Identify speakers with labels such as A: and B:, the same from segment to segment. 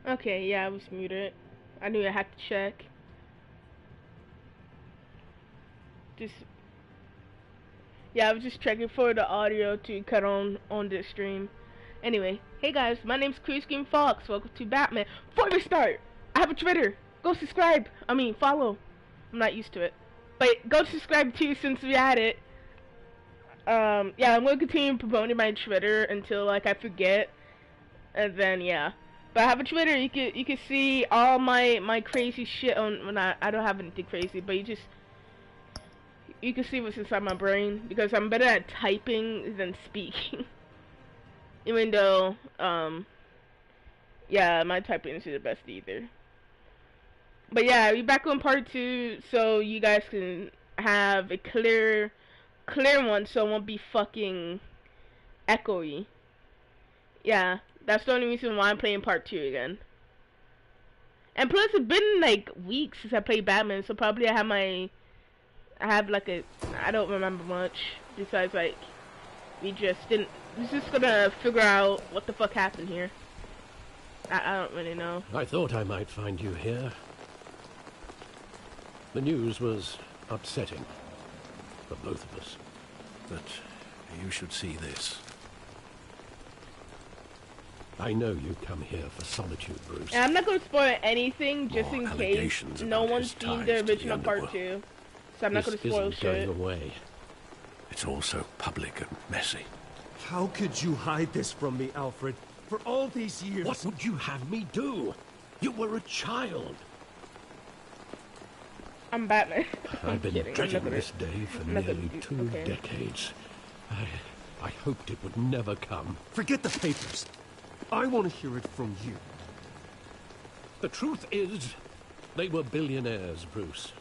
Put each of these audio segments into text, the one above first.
A: Okay, yeah, I was muted. I knew I had to check. Just yeah, I was just checking for the audio to cut on this stream. Anyway, hey guys, my name's Chris Green Fox. Welcome to Batman. Before we start, I have a Twitter. Go subscribe. I mean, follow. I'm not used to it, but go subscribe too since we had it. Yeah, I'm gonna continue promoting my Twitter until like I forget, and then yeah. But I have a Twitter. You can see all my crazy shit on. Well, not, I don't have anything crazy, but you can see what's inside my brain because I'm better at typing than speaking. Even though yeah, my typing isn't the best either. But yeah, we back on part 2, so you guys can have a clear one, so it won't be fucking echoey. Yeah, that's the only reason why I'm playing part 2 again. And plus, it's been like weeks since I played Batman, so probably I have like I don't remember much besides like we just didn't. We're just gonna figure out what the fuck happened here. I don't really know.
B: I thought I might find you here. The news was upsetting for both of us. But you should see this. I know you come here for solitude, Bruce.
A: And I'm not going to spoil anything, just
B: More
A: in case no one's seen the original part 2. So I'm not going to spoil shit.
B: Going away. It's all so public and messy.
C: How could you hide this from me, Alfred? For all these years...
B: What would you have me do? You were a child.
A: I'm Batman.
B: I've been dreading this day for nearly 2 decades. I hoped it would never come.
C: Forget the papers. I want to hear it from you.
B: The truth is, they were billionaires, Bruce.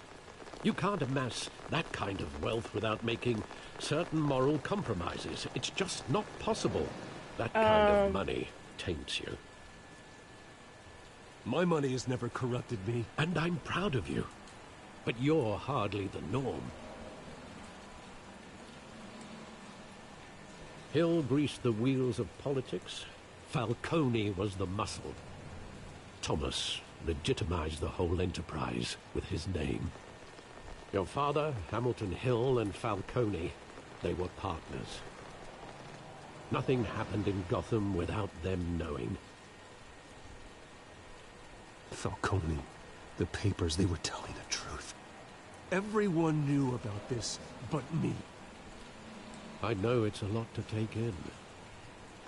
B: You can't amass that kind of wealth without making certain moral compromises. It's just not possible. That kind of money taints you.
C: My money has never corrupted me.
B: And I'm proud of you. But you're hardly the norm. Hill greased the wheels of politics. Falcone was the muscle. Thomas legitimized the whole enterprise with his name. Your father, Hamilton Hill, and Falcone, they were partners. Nothing happened in Gotham without them knowing.
C: Falcone, the papers, they were telling the truth. Everyone knew about this but me.
B: I know it's a lot to take in.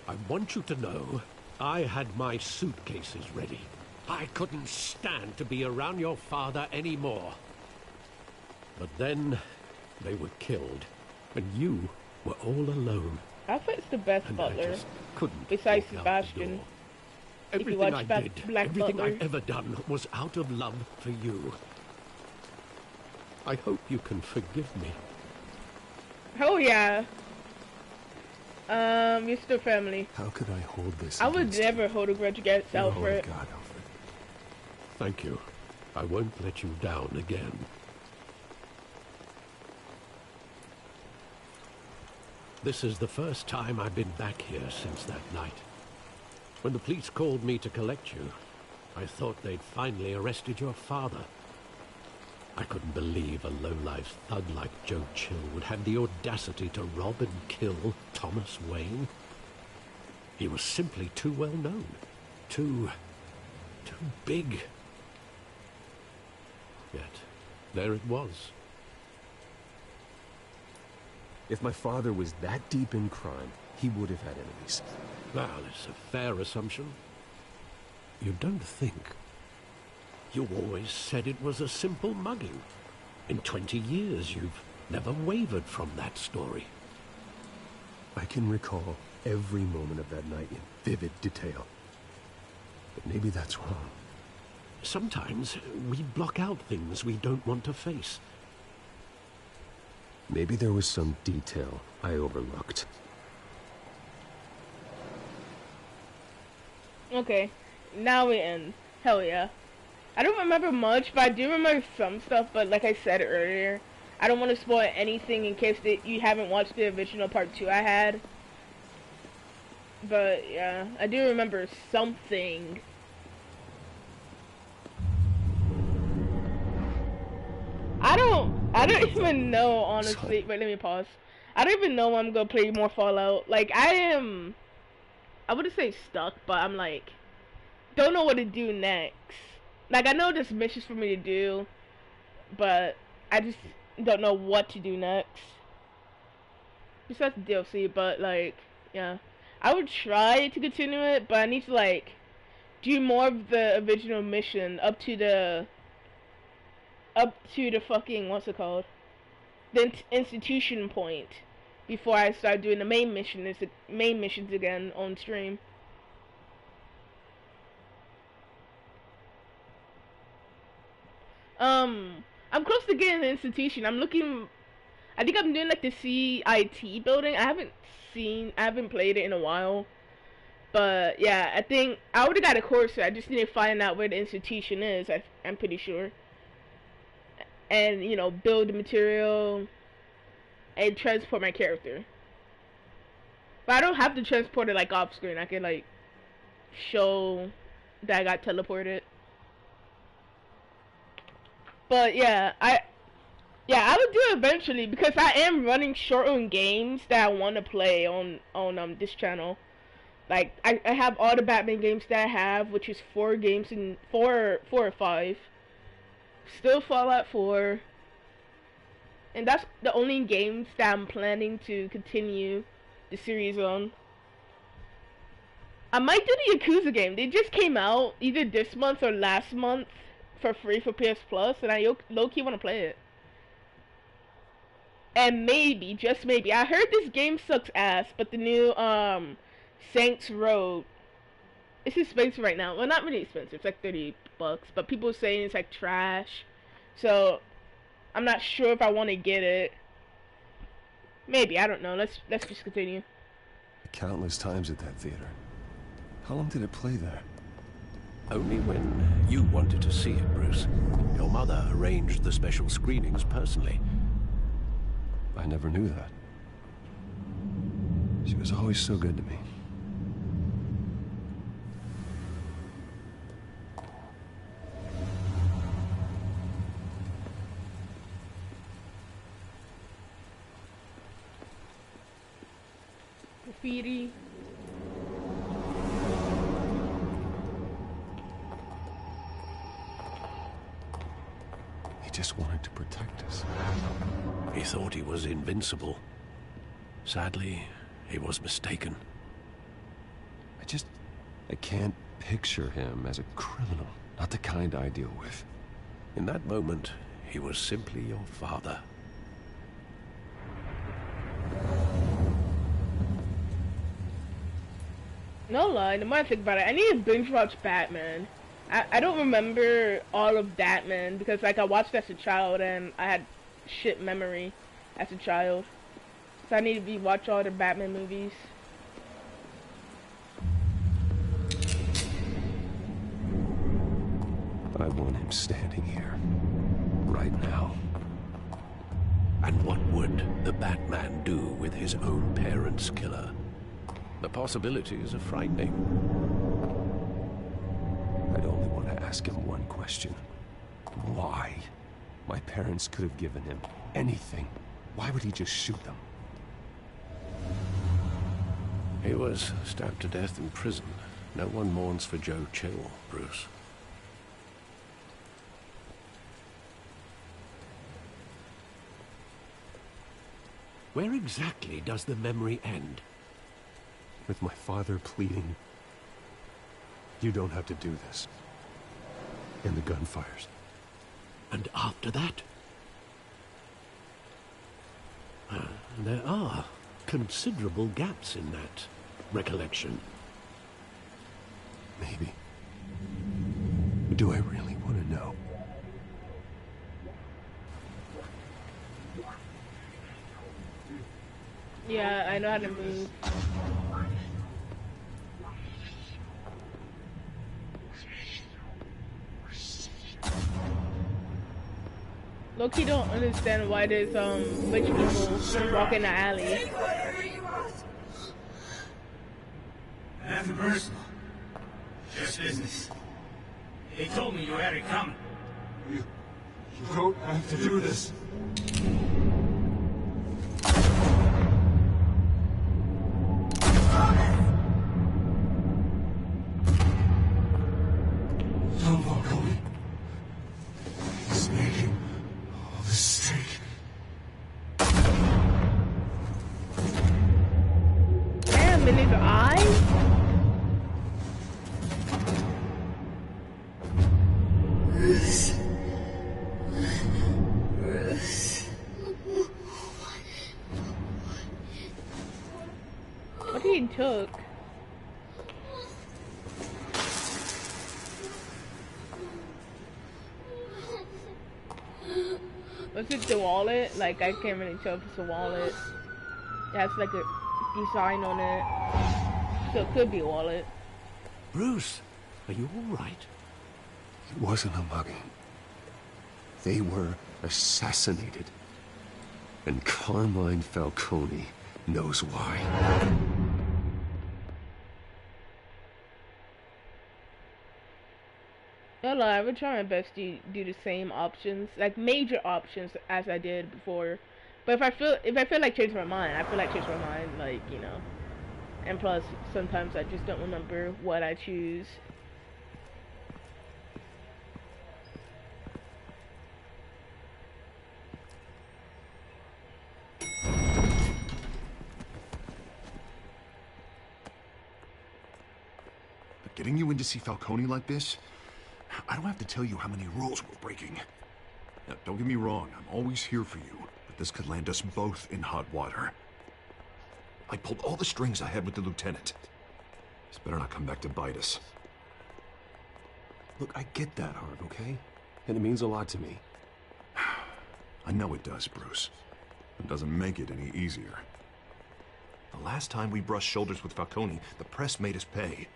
B: I want you to know I had my suitcases ready. I couldn't stand to be around your father anymore. But then they were killed, and you were all alone.
A: Alfred's the best
B: and
A: butler.
B: I just couldn't
A: besides Sebastian.
B: Everything I did,
A: Black
B: everything
A: Butler.
B: I've ever done was out of love for you. I hope you can forgive me.
A: Oh yeah. You're still family.
C: How could I hold this?
A: I would never hold a grudge against Alfred.
C: Oh God, Alfred.
B: Thank you. I won't let you down again. This is the first time I've been back here since that night. When the police called me to collect you, I thought they'd finally arrested your father. I couldn't believe a low-life thug like Joe Chill would have the audacity to rob and kill Thomas Wayne. He was simply too well known. Too big. Yet, there it was.
C: If my father was that deep in crime, he would have had enemies.
B: Well, it's a fair assumption. You don't think? You always said it was a simple mugging. In 20 years, you've never wavered from that story.
C: I can recall every moment of that night in vivid detail. But maybe that's wrong.
B: Sometimes we block out things we don't want to face.
C: Maybe there was some detail I overlooked.
A: Okay, now we end. Hell yeah. I don't remember much, but I do remember some stuff, but like I said earlier, I don't want to spoil anything in case you haven't watched the original part 2 I had. But yeah, I do remember something. I don't even know, honestly. Wait, let me pause. I don't even know when I'm gonna play more Fallout. Like, I wouldn't say stuck, but I'm like, don't know what to do next. Like, I know there's missions for me to do, but I just don't know what to do next. Besides the DLC, but like, yeah. I would try to continue it, but I need to like do more of the original mission up to the fucking, what's it called? The institution point before I start doing the main missions again on stream. I'm close to getting the institution. I'm looking. I think I'm doing like the CIT building. I haven't played it in a while. But yeah, I think I already got a course. I just need to find out where the institution is. I'm pretty sure. And you know, build the material and transport my character. But I don't have to transport it like off screen. I can like show that I got teleported. But yeah, I would do it eventually because I am running short on games that I want to play on this channel. Like I have all the Batman games that I have, which is 4 games in 4 or 5. Still Fallout 4. And that's the only games that I'm planning to continue the series on. I might do the Yakuza game. They just came out either this month or last month for free for PS Plus, and I low-key want to play it. And maybe, just maybe, I heard this game sucks ass, but the new Saints Row, it's expensive right now. Well, not really expensive. It's like $30, but people are saying it's like trash. So I'm not sure if I want to get it. Maybe, I don't know. Let's just continue.
C: Countless times at that theater. How long did it play there?
B: Only when you wanted to see it, Bruce. Your mother arranged the special screenings personally.
C: I never knew that. She was always so good to me.
A: Graffiti.
C: He just wanted to protect us.
B: He thought he was invincible. Sadly, he was mistaken.
C: I can't picture him as a criminal. Not the kind I deal with.
B: In that moment, he was simply your father.
A: No lie, the more I think about it, I need to binge watch Batman. I don't remember all of Batman because like I watched as a child and I had shit memory as a child. So I need to watch all the Batman movies.
C: I want him standing here. Right now.
B: And what would the Batman do with his own parents' killer? The possibilities are frightening.
C: I'd only want to ask him one question. Why? My parents could have given him anything. Why would he just shoot them?
B: He was stabbed to death in prison. No one mourns for Joe Chill, Bruce. Where exactly does the memory end?
C: With my father pleading, "You don't have to do this." And the gunfires.
B: And after that? There are considerable gaps in that recollection.
C: Maybe. Do I really want to know?
A: Yeah, I know how to move. Loki don't understand why there's rich people walk in the alley.
D: Nothing personal. Just business. They told me you had it coming. You don't have to do this. Tom Falcone. He's making all this steak.
A: Damn, in his eyes?
E: Bruce. Bruce.
A: What he took? Was it the wallet? Like, I can't really tell if it's a wallet. It has like a design on it. So it could be a wallet.
B: Bruce, are you all right?
C: It wasn't a mugging. They were assassinated. And Carmine Falcone knows why.
A: No, I would try my best to do the same options, like major options, as I did before. But if I feel like changing my mind, I feel like changing my mind, like, you know. And plus, sometimes I just don't remember what I choose.
F: But getting you in to see Falcone like this, I don't have to tell you how many rules we're breaking. Now, don't get me wrong, I'm always here for you, but this could land us both in hot water. I pulled all the strings I had with the lieutenant. This better not come back to bite us.
C: Look, I get that, Harv, okay? And it means a lot to me.
F: I know it does, Bruce. It doesn't make it any easier. The last time we brushed shoulders with Falcone, the press made us pay.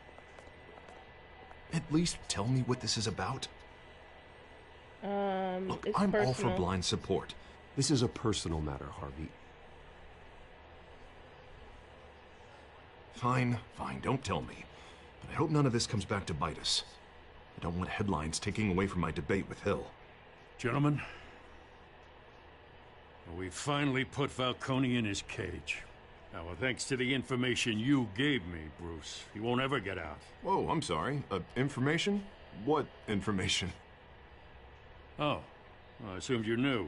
F: At least tell me what this is about. Look,
A: It's
F: I'm
A: personal.
F: all for blind support.
C: This is a personal matter, Harvey.
F: Fine, don't tell me. But I hope none of this comes back to bite us. I don't want headlines taking away from my debate with Hill.
G: Gentlemen, we finally put Falcone in his cage. Now, thanks to the information you gave me, Bruce, he won't ever get out.
F: Whoa, I'm sorry. Information? What information?
G: Oh, well, I assumed you knew.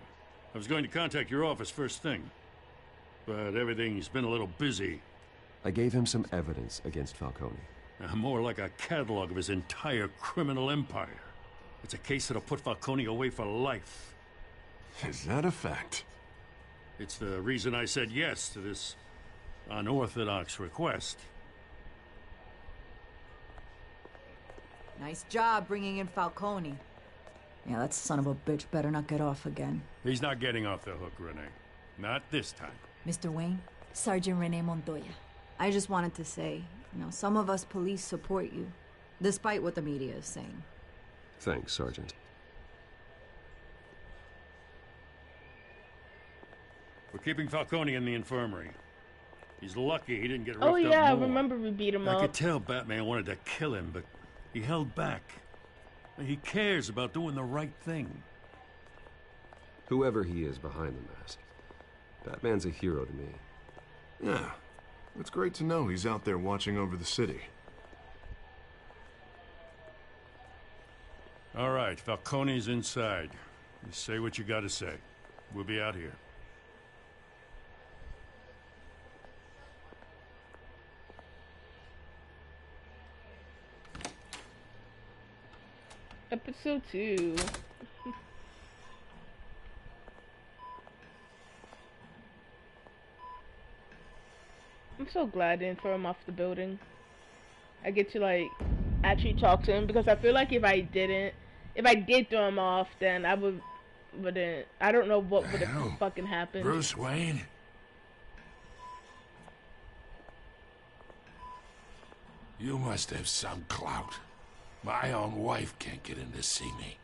G: I was going to contact your office first thing. But everything's been a little busy.
C: I gave him some evidence against Falcone.
G: More like a catalog of his entire criminal empire. It's a case that'll put Falcone away for life.
F: Is that a fact?
G: It's the reason I said yes to this unorthodox request.
E: Nice job bringing in Falcone. Yeah, that son of a bitch better not get off again.
G: He's not getting off the hook, Renee. Not this time.
E: Mr. Wayne, Sergeant Renee Montoya. I just wanted to say, some of us police support you, despite what the media is saying.
C: Thanks, Sergeant.
G: We're keeping Falcone in the infirmary. He's lucky he didn't get roughed
A: Oh
G: up
A: yeah, I
G: more.
A: remember we beat him
G: I
A: up.
G: could tell Batman wanted to kill him, but he held back. He cares about doing the right thing.
C: Whoever he is behind the mask, Batman's a hero to me.
F: Yeah. It's great to know he's out there watching over the city.
G: All right, Falcone's inside. You say what you gotta say. We'll be out here.
A: Episode 2. I'm so glad I didn't throw him off the building. I get to like actually talk to him, because I feel like if I did throw him off, then I wouldn't. I don't know what would have fucking happened.
D: Bruce Wayne? You must have some clout. My own wife can't get in to see me.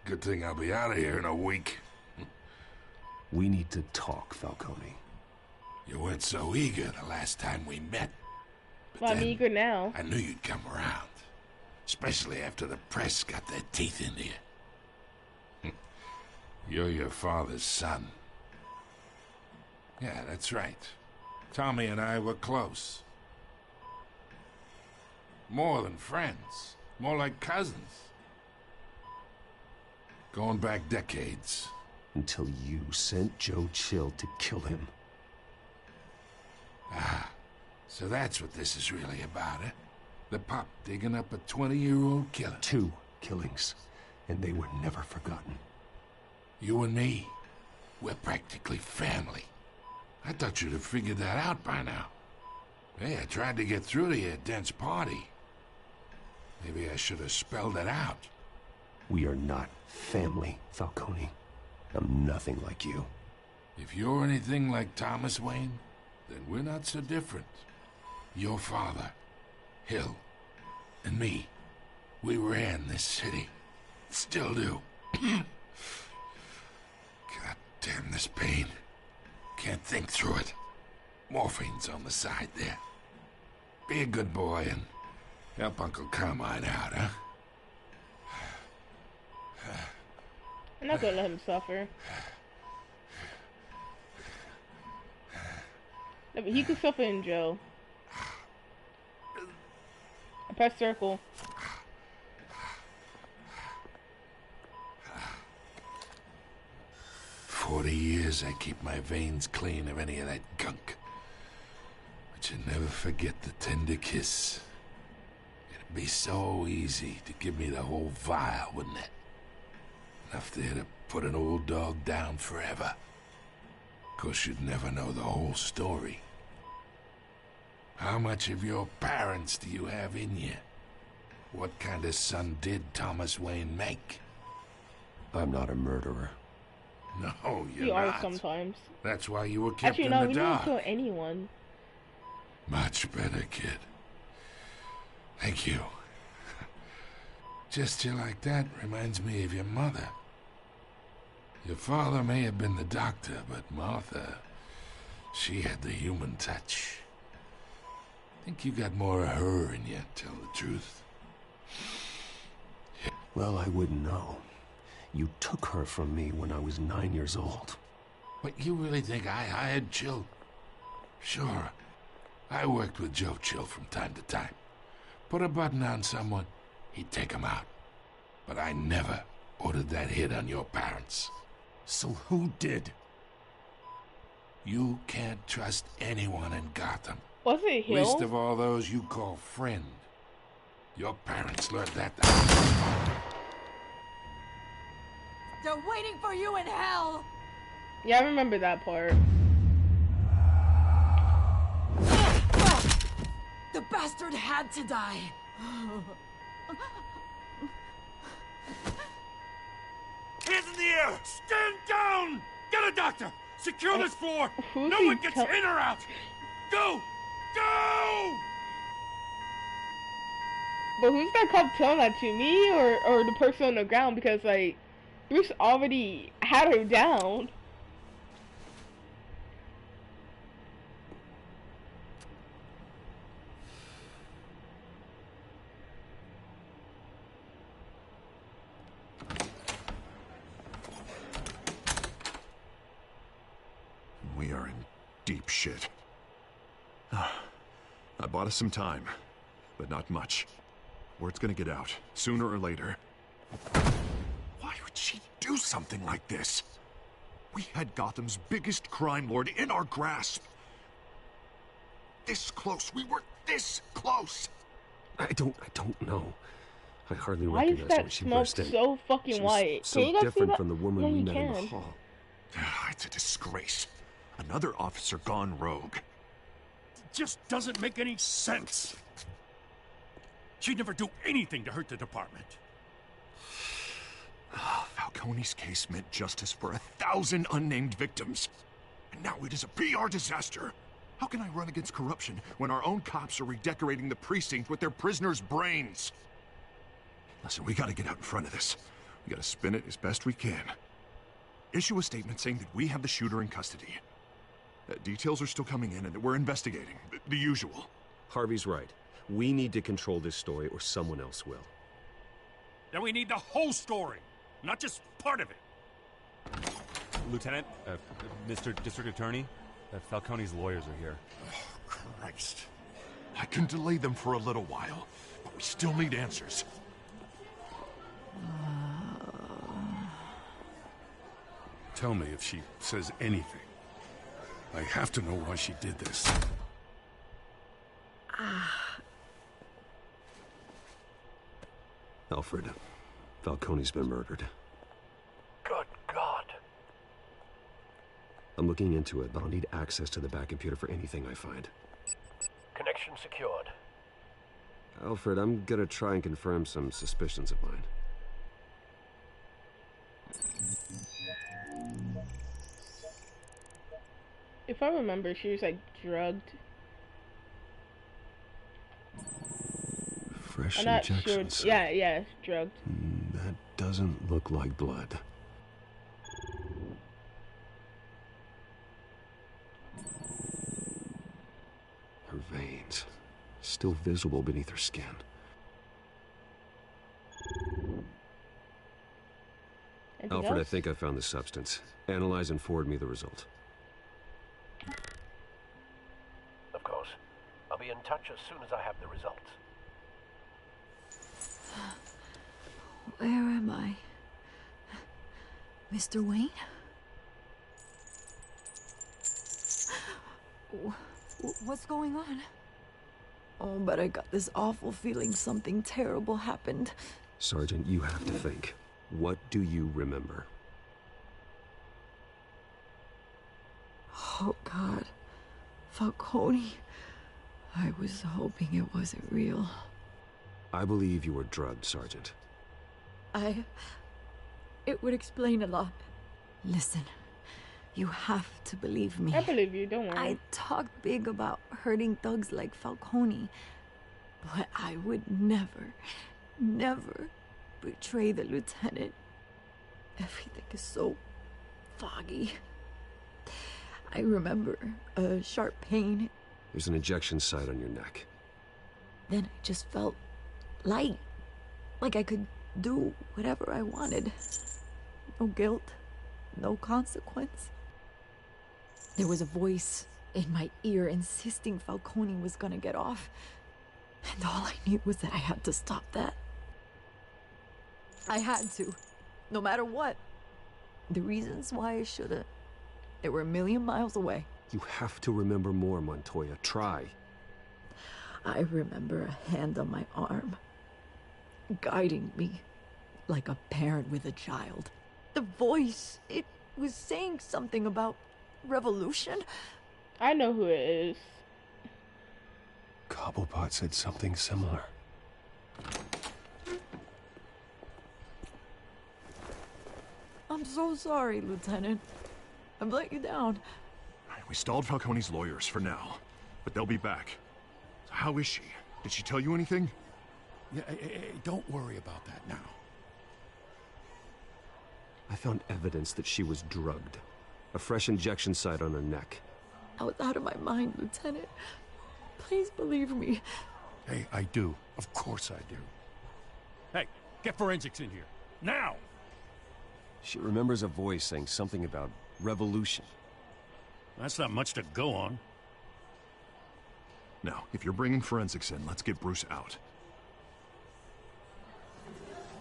D: Good thing I'll be out of here in a week.
C: We need to talk, Falcone.
D: You weren't so eager the last time we met. But
A: Well, I'm
D: then
A: eager now.
D: I knew you'd come around. Especially after the press got their teeth into you. You're your father's son. Yeah, that's right. Tommy and I were close. More than friends. More like cousins. Going back decades.
C: Until you sent Joe Chill to kill him.
D: Ah, so that's what this is really about, eh? The pup digging up a 20-year-old killer.
C: 2 killings, and they were never forgotten.
D: You and me, we're practically family. I thought you'd have figured that out by now. Hey, I tried to get through to your dense party. Maybe I should have spelled it out.
C: We are not family, Falcone. I'm nothing like you.
D: If you're anything like Thomas Wayne, then we're not so different. Your father, Hill, and me, we ran this city. Still do. God damn this pain. Can't think through it. Morphine's on the side there. Be a good boy and help Uncle Carmine out, huh?
A: I'm not gonna let him suffer. No, but he could suffer in jail. I press circle.
D: 40 years I keep my veins clean of any of that gunk. But you never forget the tender kiss. It'd be so easy to give me the whole vial, wouldn't it? Enough there to put an old dog down forever. Of course, you'd never know the whole story. How much of your parents do you have in you? What kind of son did Thomas Wayne make?
C: I'm not a murderer.
D: No, you're
A: You are
D: not.
A: sometimes.
D: That's why you were kept
A: Actually,
D: in
A: no,
D: the
A: we didn't
D: dark.
A: kill anyone.
D: Much better, kid. Thank you. Gesture like that reminds me of your mother. Your father may have been the doctor, but Martha, she had the human touch. I think you got more of her in you, tell the truth.
C: Well, I wouldn't know. You took her from me when I was 9 years old.
D: What, you really think I hired Chill? Sure. I worked with Joe Chill from time to time. Put a button on someone, he'd take him out. But I never ordered that hit on your parents.
C: So who did?
D: You can't trust anyone in Gotham.
A: Was it Hill?
D: Least of all those you call friend. Your parents learned that.
E: They're waiting for you in hell!
A: Yeah, I remember that part.
E: The bastard had to die!
G: Hands in the air! Stand down! Get a doctor! Secure this floor!
A: who's
G: No
A: he
G: one gets
A: tell-
G: in or out! Go! Go!
A: But who's that cop telling that to? Me or the person on the ground? Because, like, Bruce already had her down.
F: We are in deep shit. I bought us some time, but not much. Word's gonna get out, sooner or later. Why would she do something like this? We had Gotham's biggest crime lord in our grasp. This close. We were this close.
C: I don't know. I hardly
A: Why is
C: recognized her
A: that
C: when she
A: smoke
C: burst in.
A: so fucking
C: She was
A: white?
C: so
A: Can you guys see
C: different
A: that?
C: from the woman
A: Yeah,
C: we
A: you
C: met in the
A: can.
C: hall.
F: It's a disgrace. Another officer gone rogue.
G: Just doesn't make any sense. She'd never do anything to hurt the department.
F: Falcone's case meant justice for 1,000 unnamed victims. And now it is a PR disaster. How can I run against corruption when our own cops are redecorating the precinct with their prisoners' brains? Listen, we gotta get out in front of this. We gotta spin it as best we can. Issue a statement saying that we have the shooter in custody. Details are still coming in and that we're investigating. The usual.
C: Harvey's right. We need to control this story or someone else will.
G: Then we need the whole story, not just part of it.
H: Lieutenant, Mr. District Attorney, Falcone's lawyers are here.
F: Oh, Christ. I can delay them for a little while, but we still need answers.
D: Tell me if she says anything. I have to know why she did this.
C: Alfred, Falcone's been murdered.
B: Good God.
C: I'm looking into it, but I'll need access to the back computer for anything I find.
B: Connection secured.
C: Alfred, I'm gonna try and confirm some suspicions of mine.
A: If I remember, she was like drugged.
C: Fresh
A: I'm not sure.
C: injections.
A: Yeah, drugged.
C: That doesn't look like blood. Her veins, still visible beneath her skin.
A: Anything
C: Alfred, I
A: else?
C: think I found the substance. Analyze and forward me the result.
B: Of course. I'll be in touch as soon as I have the results.
E: Where am I? Mr. Wayne? What's going on? Oh, but I got this awful feeling something terrible happened.
C: Sergeant, you have to think. What do you remember?
E: Oh, God. Falcone. I was hoping it wasn't real.
C: I believe you were drugged, Sergeant.
E: It would explain a lot. Listen, you have to believe me.
A: I believe you, don't worry.
E: I talked big about hurting thugs like Falcone, but I would never betray the lieutenant. Everything is so foggy. I remember a sharp pain.
C: There's an injection site on your neck.
E: Then I just felt light, like I could do whatever I wanted. No guilt, no consequence. There was a voice in my ear insisting Falcone was gonna get off. And all I knew was that I had to stop that. I had to, no matter what. The reasons why I should've, they were a million miles away.
C: You have to remember more, Montoya. Try.
E: I remember a hand on my arm, guiding me like a parent with a child. The voice, it was saying something about revolution.
A: I know who it is.
C: Cobblepot said something similar.
E: I'm so sorry, Lieutenant. I've let you down.
F: We stalled Falcone's lawyers for now, but they'll be back. So how is she? Did she tell you anything?
D: Yeah, hey, don't worry about that now.
C: I found evidence that she was drugged. A fresh injection site on her neck.
E: I was out of my mind, Lieutenant. Please believe me.
D: Hey, I do. Of course I do.
G: Hey, get forensics in here. Now!
C: She remembers a voice saying something about revolution.
G: That's not much to go on.
F: Now, if you're bringing forensics in, let's get Bruce out.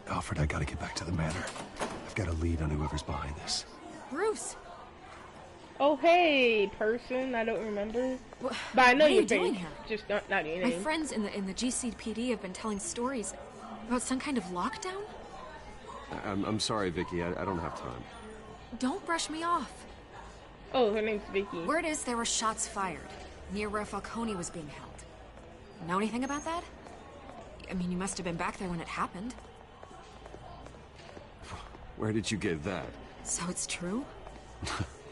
C: Alfred, I gotta get back to the manor. I've got a lead on whoever's behind this.
E: Bruce!
A: Oh, hey, person. I don't remember.
I: What,
A: But I know
I: what are
A: your
I: you doing
A: face.
I: here?
A: Just not your
I: My
A: name.
I: friends in the GCPD have been telling stories about some kind of lockdown.
C: I'm sorry, Vicky. I don't have time.
I: Don't brush me off.
A: Oh, her name's Vicky.
I: Word is there were shots fired near where Falcone was being held. Know anything about that? I mean, you must have been back there when it happened.
C: Where did you get that?
I: So it's true?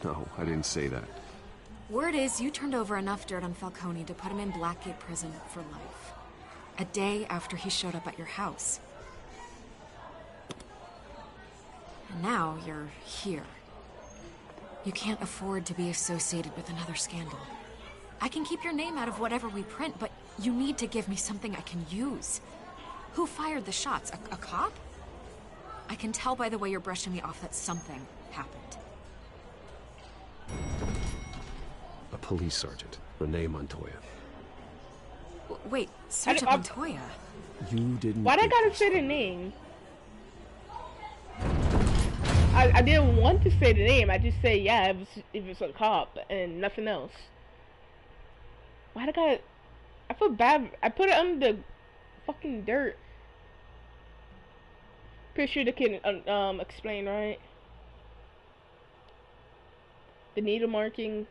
C: No, I didn't say that.
I: Word is you turned over enough dirt on Falcone to put him in Blackgate Prison for life. A day after he showed up at your house. And now you're here. You can't afford to be associated with another scandal. I can keep your name out of whatever we print, but you need to give me something I can use. Who fired the shots? A cop? I can tell by the way you're brushing me off that something happened.
C: police sergeant, Renee Montoya.
I: Wait, Sergeant Montoya?
C: You didn't.
A: Why'd I gotta say the name? I didn't want to say the name. I just say yeah, if it's a cop and nothing else. Why'd I gotta? I feel bad. I put it under the fucking dirt. Pretty sure they can explain, right? The needle marking.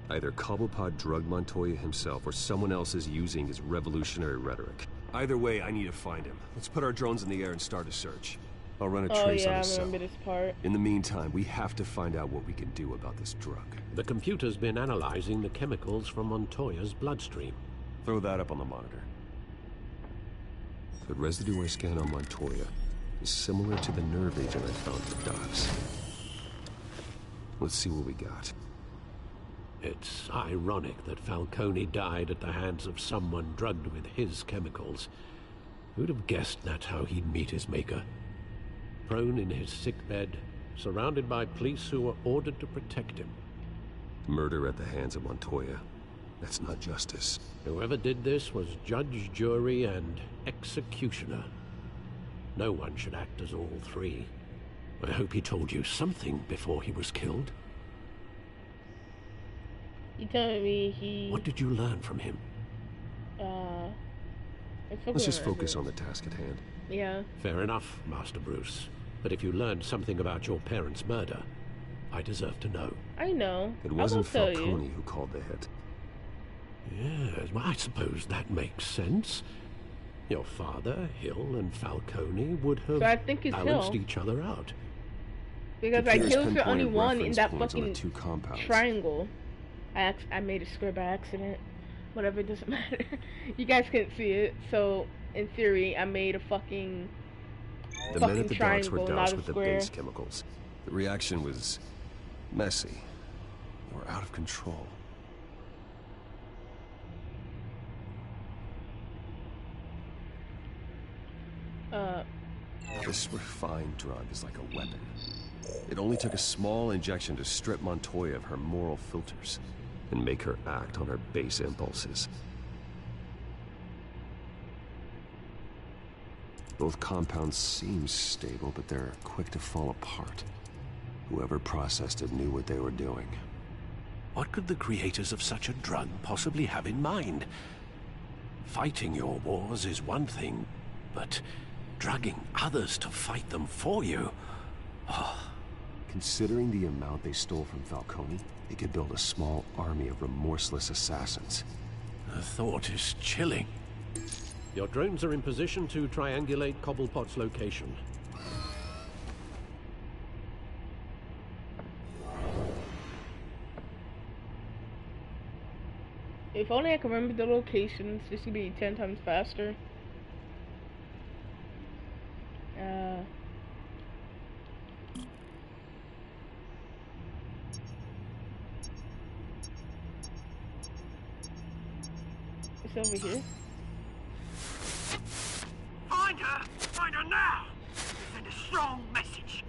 C: Either Cobblepot drugged Montoya himself or someone else is using his revolutionary rhetoric. Either way, I need to find him. Let's put our drones in the air and start a search. I'll run a trace on his cell.
A: I remember this part.
C: In the meantime, we have to find out what we can do about this drug.
B: The computer's been analyzing the chemicals from Montoya's bloodstream.
C: Throw that up on the monitor. The residue I scanned on Montoya is similar to the nerve agent I found for Dobbs. Let's see what we got.
B: It's ironic that Falcone died at the hands of someone drugged with his chemicals. Who'd have guessed that's how he'd meet his maker? Prone in his sickbed, surrounded by police who were ordered to protect him.
C: Murder at the hands of Montoya. That's not justice.
B: Whoever did this was judge, jury, and executioner. No one should act as all three. I hope he told you something before he was killed.
A: You telling me he...
B: What did you learn from him?
C: Let's just focus on the task at hand.
A: Yeah.
B: Fair enough, Master Bruce. But if you learned something about your parents' murder, I deserve to know.
A: I know.
C: It wasn't Falcone who called the hit.
B: Yes, well, I suppose that makes sense. Your father, Hill, and Falcone would have balanced each other out.
A: Because I killed the only one in that fucking triangle. I made a square by accident. Whatever, it doesn't matter. You guys couldn't see it, so in theory, I made a fucking
C: men at the docks were
A: triangle,
C: doused
A: not a
C: with the
A: square.
C: base chemicals. The reaction was messy. Or out of control. This refined drug is like a weapon. It only took a small injection to strip Montoya of her moral filters and make her act on her base impulses. Both compounds seem stable, but they're quick to fall apart. Whoever processed it knew what they were doing.
B: What could the creators of such a drug possibly have in mind? Fighting your wars is one thing, but drugging others to fight them for you... Oh.
C: Considering the amount they stole from Falcone, they could build a small army of remorseless assassins.
B: The thought is chilling. Your drones are in position to triangulate Cobblepot's location.
A: If only I could remember the locations, this would be 10 times faster. It's over here.
J: Find her! Find her now! Send a strong message.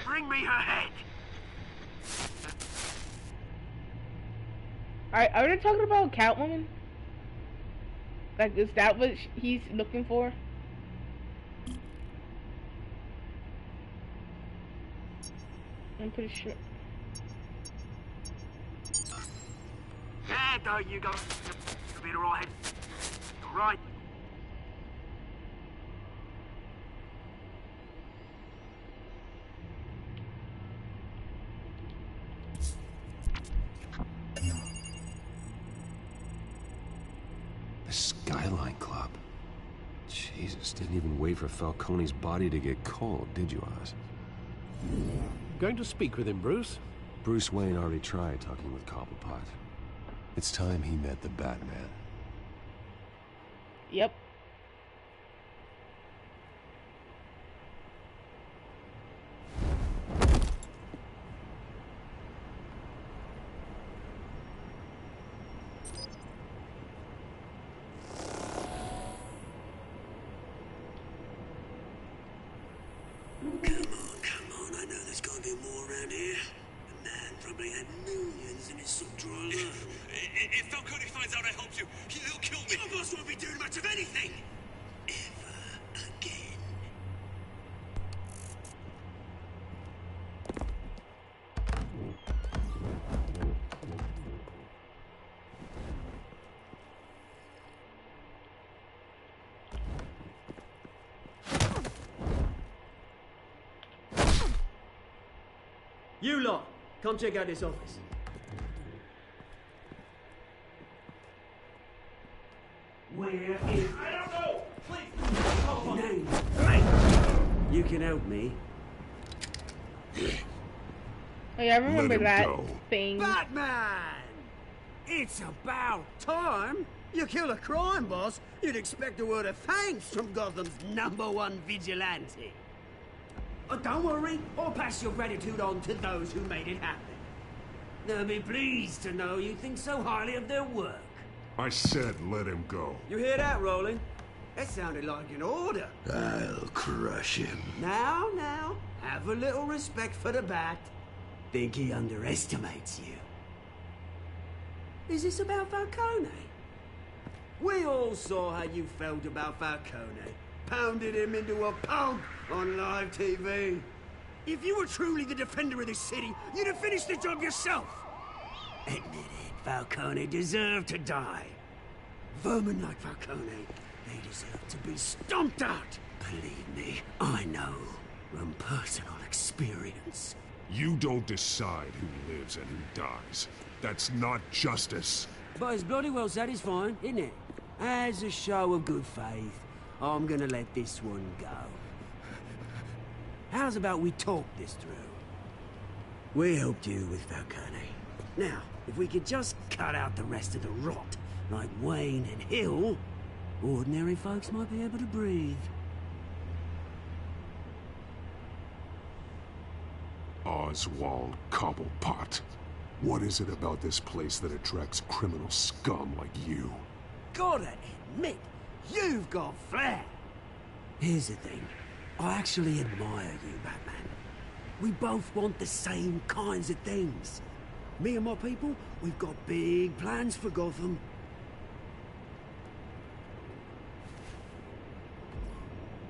J: Bring me her head.
A: Are they talking about Catwoman? Like, is that what he's looking for? I'm pretty sure.
J: There you go. You'll be alright. Alright.
C: wait for Falcone's body to get cold, did you, Oz?
B: Going to speak with him, Bruce?
C: Bruce Wayne already tried talking with Cobblepot. It's time he met the Batman.
A: Yep.
K: Come on, I know there's gotta be more around here. The man probably had millions in his sub-drawer alone. If Falcone finds out I helped you, he'll kill me. Your boss won't be doing much of anything! Ever again.
L: You lot, come check out this office.
K: Where is...
L: I don't know! Please!
K: Name? Right. You can help me.
A: Oh yeah, I remember that
F: go.
A: thing.
K: Batman! It's about time. You kill a crime boss, you'd expect a word of thanks from Gotham's #1 vigilante. Oh, don't worry, I'll pass your gratitude on to those who made it happen. They'll be pleased to know you think so highly of their work.
F: I said let him go.
L: You hear that, Rolling?
K: That sounded like an order.
D: I'll crush him.
K: Now, have a little respect for the Bat. Think he underestimates you. Is this about Falcone? We all saw how you felt about Falcone. Pounded him into a pulp on live TV. If you were truly the defender of this city, you'd have finished the job yourself. Admit it, Falcone deserved to die. Vermin like Falcone, they deserve to be stomped out. Believe me, I know from personal experience.
F: You don't decide who lives and who dies. That's not justice.
K: But it's bloody well satisfying, isn't it? As a show of good faith, I'm gonna let this one go. How's about we talk this through? We helped you with Falcone. Now, if we could just cut out the rest of the rot, like Wayne and Hill, ordinary folks might be able to breathe.
F: Oswald Cobblepot. What is it about this place that attracts criminal scum like you?
K: Gotta admit, you've got flair. Here's the thing. I actually admire you, Batman. We both want the same kinds of things. Me and my people, we've got big plans for Gotham.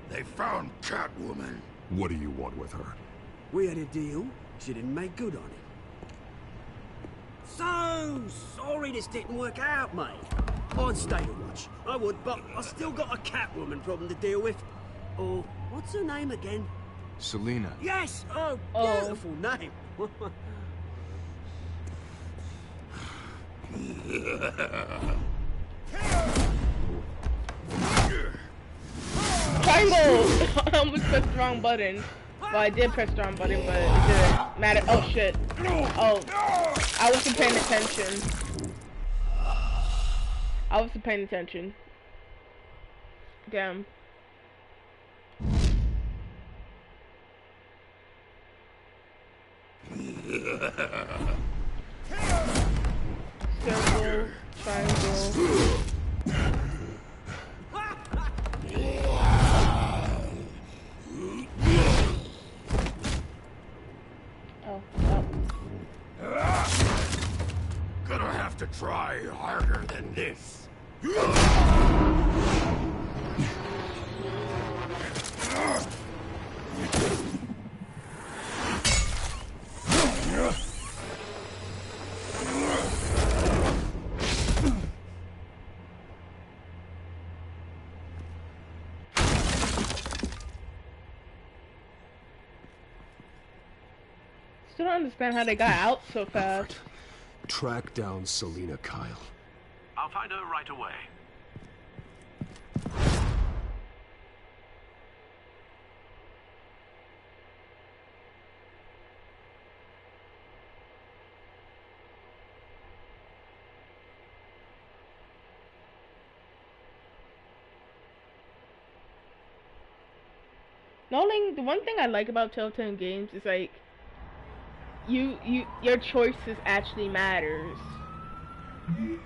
D: They found Catwoman.
F: What do you want with her?
K: We had a deal. She didn't make good on it. So sorry this didn't work out, mate. I'd stay to watch. I would, but I still got a Catwoman problem to deal with. Or, what's her name again?
H: Selina.
K: Yes! Oh, beautiful name.
A: Triangle! I almost pressed the wrong button. Well, I did press the wrong button, but it didn't matter. Oh, shit. Oh, I wasn't paying attention. I wasn't paying attention. Damn. Circle, triangle.
D: Gonna have to try harder than this.
A: Still don't understand how they got out so fast.
F: Track down Selina Kyle.
J: I'll find her right away.
A: The one thing I like about Telltale games is like your choices actually matters.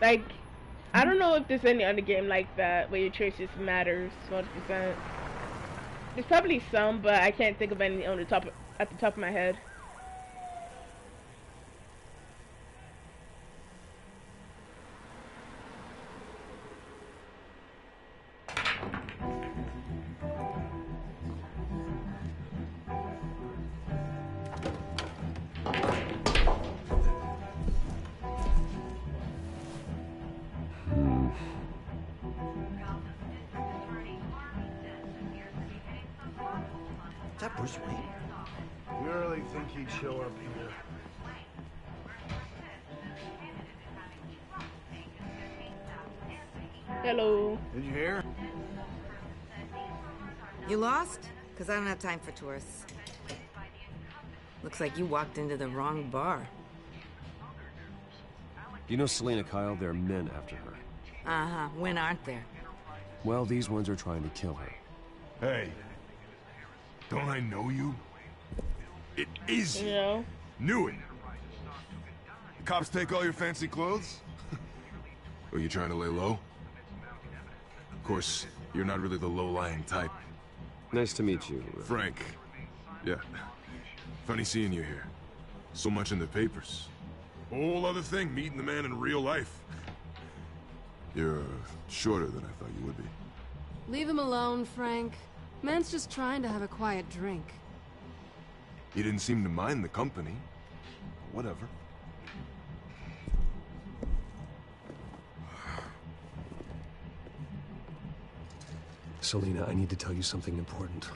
A: Like, I don't know if there's any other game like that where your choices matters 100%. There's probably some, but I can't think of any at the top of my head.
M: Is that Bruce Wayne?
F: You really think he'd show up here?
A: Hello.
F: Did you hear?
N: You lost? Because I don't have time for tourists. Looks like you walked into the wrong bar.
C: You know Selena Kyle? There are men after her.
N: Uh-huh. When aren't there?
C: Well, these ones are trying to kill her.
O: Hey. Don't I know you? It is you.
A: Yeah.
O: Knew it. The cops take all your fancy clothes? Are you trying to lay low? Of course, you're not really the low-lying type.
C: Nice to meet you.
O: Frank. Yeah. Funny seeing you here. So much in the papers. Whole other thing, meeting the man in real life. You're shorter than I thought you would be.
P: Leave him alone, Frank. Man's just trying to have a quiet drink.
O: You didn't seem to mind the company. Whatever.
C: Selena, I need to tell you something important.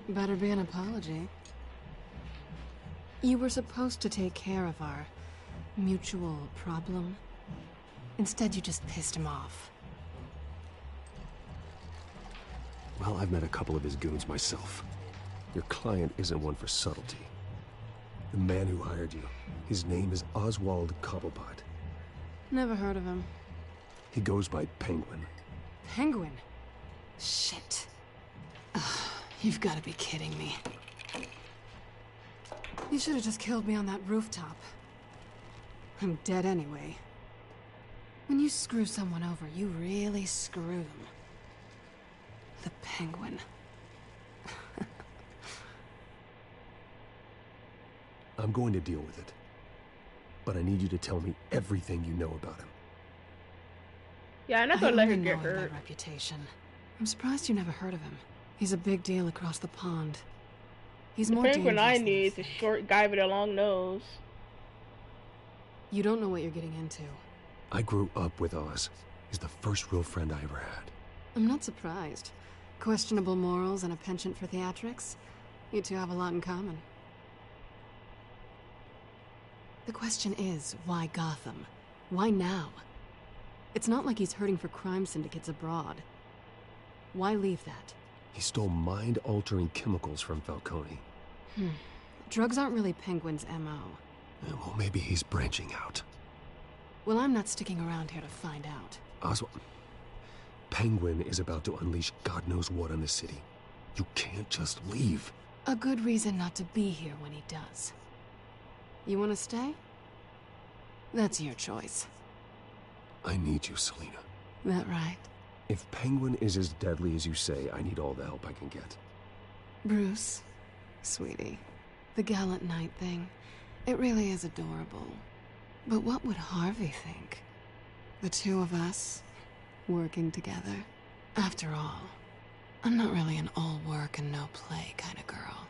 P: Better be an apology. You were supposed to take care of our mutual problem. Instead, you just pissed him off.
C: Well, I've met a couple of his goons myself. Your client isn't one for subtlety. The man who hired you, his name is Oswald Cobblepot.
P: Never heard of him.
C: He goes by Penguin.
P: Penguin? Shit. Ugh, you've got to be kidding me. You should have just killed me on that rooftop. I'm dead anyway. When you screw someone over, you really screw them. The Penguin.
C: I'm going to deal with it. But I need you to tell me everything you know about him.
A: Yeah, I'm not gonna let her
P: only
A: get
P: know
A: hurt.
P: that reputation. I'm surprised you never heard of him. He's a big deal across the pond. He's
A: The
P: more
A: Penguin I
P: dangerous
A: knew
P: than
A: is a short guy with a long nose.
P: You don't know what you're getting into.
C: I grew up with Oz. He's the first real friend I ever had.
P: I'm not surprised. Questionable morals and a penchant for theatrics. You two have a lot in common. The question is, why Gotham? Why now? It's not like he's hurting for crime syndicates abroad. Why leave that?
C: He stole mind-altering chemicals from Falcone.
P: Drugs aren't really Penguin's M.O.
C: Well, maybe he's branching out.
P: Well, I'm not sticking around here to find out.
C: Oswald, Penguin is about to unleash God knows what on the city. You can't just leave.
P: A good reason not to be here when he does. You want to stay? That's your choice.
C: I need you, Selena.
P: That right?
C: If Penguin is as deadly as you say, I need all the help I can get.
P: Bruce, sweetie, the gallant knight thing, it really is adorable. But what would Harvey think? The two of us, working together? After all, I'm not really an all work and no play kind of girl.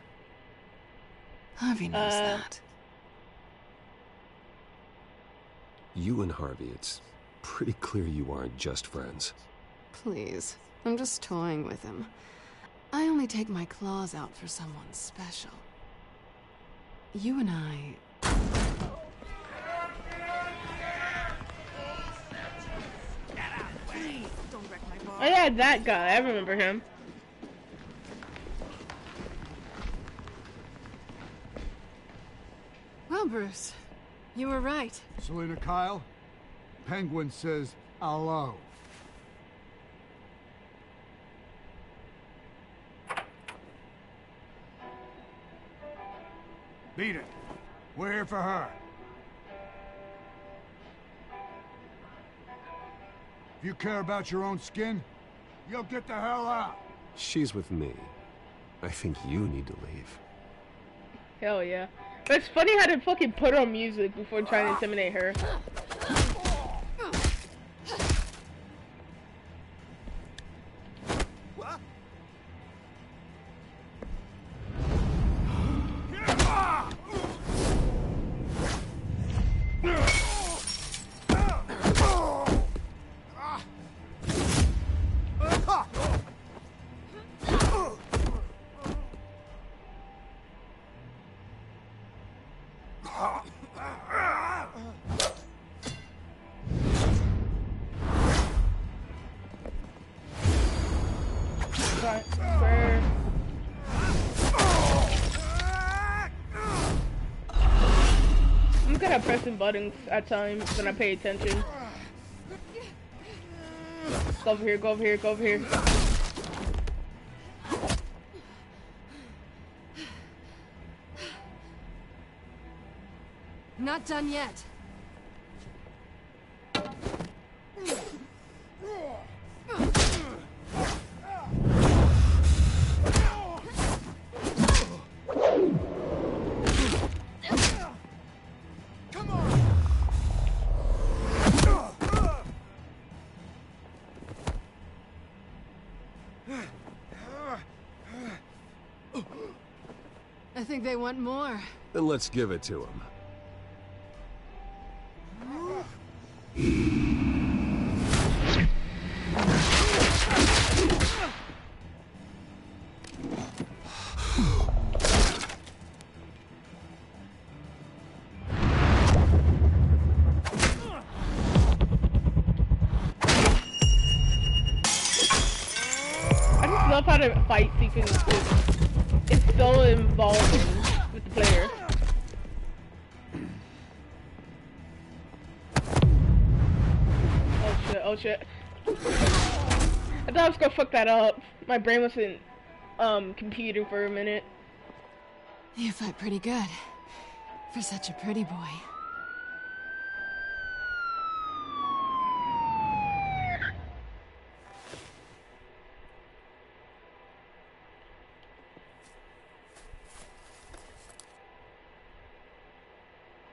P: Harvey knows that.
C: You and Harvey, it's pretty clear you aren't just friends.
P: Please, I'm just toying with him. I only take my claws out for someone special. You and I...
N: Please, don't wreck my bar.
A: Oh yeah, that guy. I remember him.
P: Well, Bruce, you were right.
Q: Selena Kyle, Penguin says hello. Beat it. We're here for her. If you care about your own skin, you'll get the hell out.
C: She's with me. I think you need to leave.
A: Hell yeah. But it's funny how they fucking put on music before trying to intimidate her. I'm good at pressing buttons at times when I pay attention. Go over here, go over here, go over here.
P: Not done yet. I think they want more.
C: Then let's give it to them.
A: I just love how the fight sequence is so involving with the player. Oh shit, oh shit. I thought I was gonna fuck that up. My brain wasn't computing for a minute.
P: You fight pretty good. For such a pretty boy.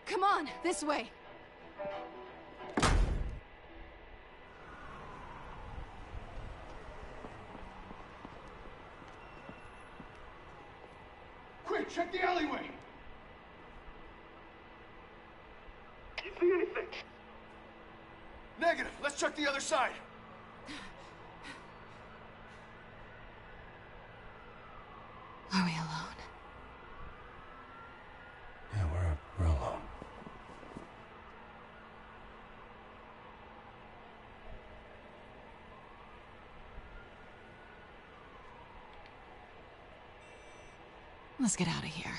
P: Come on, this way.
Q: Quick, check the alleyway.
J: You see anything?
Q: Negative. Let's check the other side.
P: Are we alone?
C: Yeah, we're alone.
P: Let's get out of here.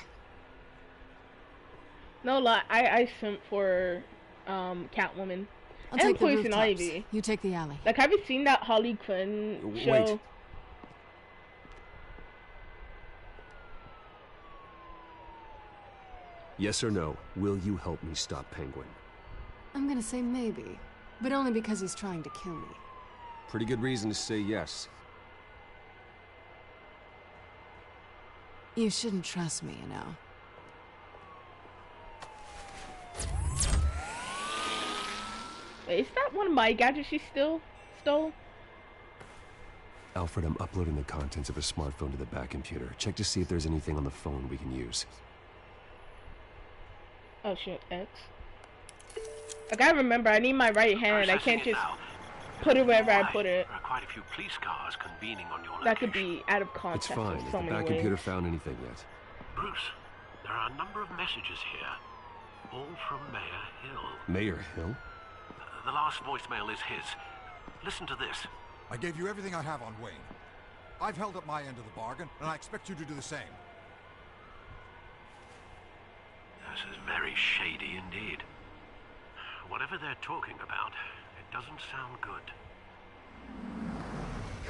A: No lie, I simp for Catwoman.
P: I'll
A: and
P: take the
A: Poison
P: rooftops.
A: Ivy.
P: You take the alley.
A: Like, have you seen that Harley Quinn show?
C: Wait. Yes or no, will you help me stop Penguin?
P: I'm gonna say maybe, but only because he's trying to kill me.
C: Pretty good reason to say yes.
P: You shouldn't trust me, you know.
A: Wait, is that one of my gadgets she stole?
C: Alfred, I'm uploading the contents of a smartphone to the back computer. Check to see if there's anything on the phone we can use.
A: Oh shit, X. I gotta remember, I need my right hand. I can't just put it wherever I put it.
B: There are quite a few police cars convening on your location.
A: That could be out of context.
C: It's fine.
A: in
C: Has
A: so
C: the
A: many
C: back
A: ways.
C: computer found anything yet?
B: Bruce, there are a number of messages here, all from Mayor Hill.
C: Mayor Hill?
B: The last voicemail is his. Listen to this.
R: I gave you everything I have on Wayne. I've held up my end of the bargain, and I expect you to do the same.
B: This is very shady indeed. Whatever they're talking about, it doesn't sound good.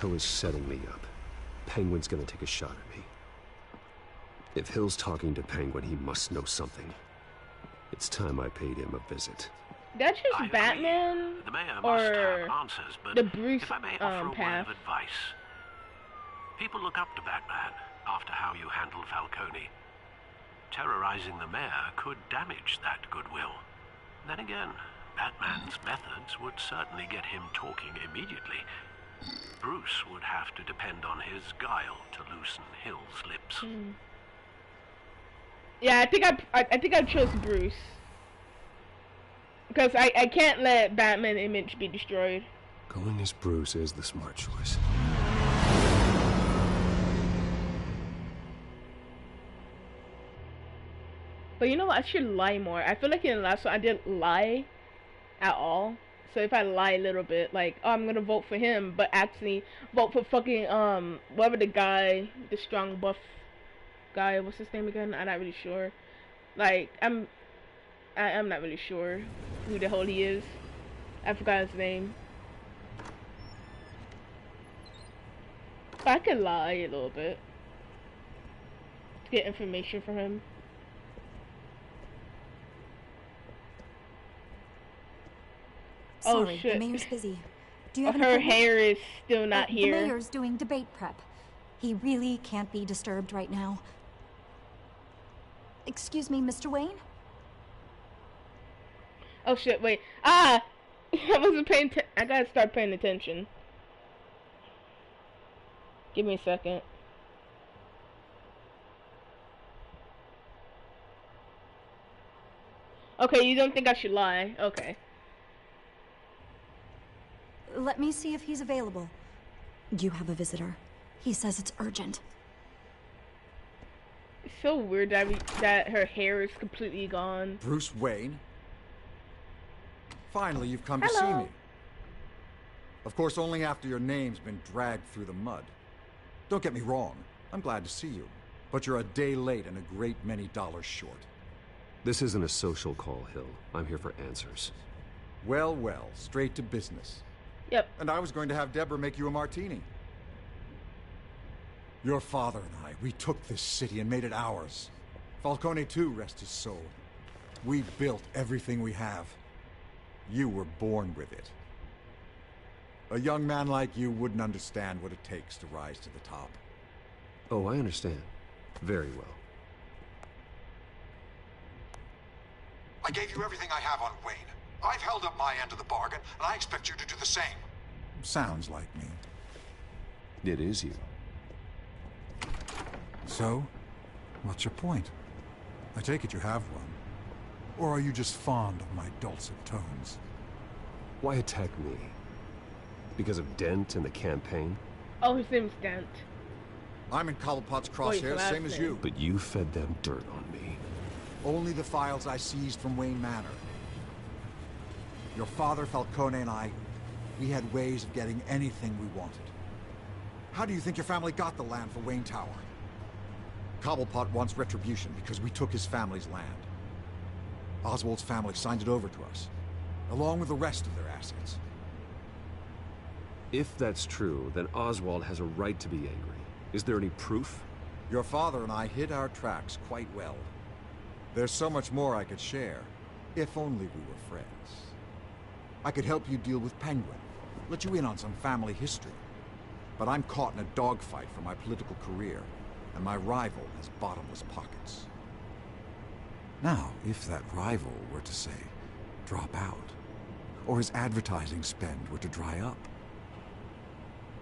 C: Hill is setting me up. Penguin's gonna take a shot at me. If Hill's talking to Penguin, he must know something. It's time I paid him a visit.
A: That's just Batman
B: The mayor
A: or
B: must have answers, but
A: the Bruce
B: if I may offer a
A: path.
B: word of advice. People look up to Batman after how you handled Falcone. Terrorizing the mayor could damage that goodwill. Then again, Batman's methods would certainly get him talking immediately. Bruce would have to depend on his guile to loosen Hill's lips.
A: Yeah, I think I chose Bruce. Because I can't let Batman image be destroyed.
C: Going as Bruce is the smart choice.
A: But you know what? I should lie more. I feel like in the last one I didn't lie at all. So if I lie a little bit, like, oh, I'm gonna vote for him, but actually vote for fucking whatever the guy, the strong buff guy, what's his name again? I'm not really sure. Like, I'm not really sure who the hell he is. I forgot his name. But I could lie a little bit to get information from him.
S: Sorry,
A: oh shit.
S: The mayor's busy. Do you have
A: her hair is still not here.
S: The mayor's doing debate prep. He really can't be disturbed right now. Excuse me, Mr. Wayne?
A: Oh shit, wait. I wasn't paying I gotta start paying attention. Give me a second. Okay, you don't think I should lie. Okay.
S: Let me see if he's available. You have a visitor. He says it's urgent.
A: It's so weird that her hair is completely gone.
R: Bruce Wayne? Finally, you've come
A: Hello.
R: to see me. Of course, only after your name's been dragged through the mud. Don't get me wrong. I'm glad to see you. But you're a day late and a great many dollars short.
C: This isn't a social call, Hill. I'm here for answers.
R: Well, well. Straight to business.
A: Yep.
R: And I was going to have Deborah make you a martini. Your father and I, we took this city and made it ours. Falcone too, rest his soul. We built everything we have. You were born with it. A young man like you wouldn't understand what it takes to rise to the top.
C: Oh, I understand. Very well.
R: I gave you everything I have on Wayne. I've held up my end of the bargain, and I expect you to do the same. Sounds like me.
C: It is you.
R: So, what's your point? I take it you have one. Or are you just fond of my dulcet tones?
C: Why attack me? Because of Dent and the campaign?
A: Oh, his name's Dent.
R: I'm in Cobblepot's crosshairs, same as you.
C: But you fed them dirt on me.
R: Only the files I seized from Wayne Manor. Your father, Falcone, and I, we had ways of getting anything we wanted. How do you think your family got the land for Wayne Tower? Cobblepot wants retribution because we took his family's land. Oswald's family signed it over to us, along with the rest of their assets.
C: If that's true, then Oswald has a right to be angry. Is there any proof?
R: Your father and I hid our tracks quite well. There's so much more I could share, if only we were friends. I could help you deal with Penguin, let you in on some family history. But I'm caught in a dogfight for my political career, and my rival has bottomless pockets. Now, if that rival were to, say, drop out, or his advertising spend were to dry up,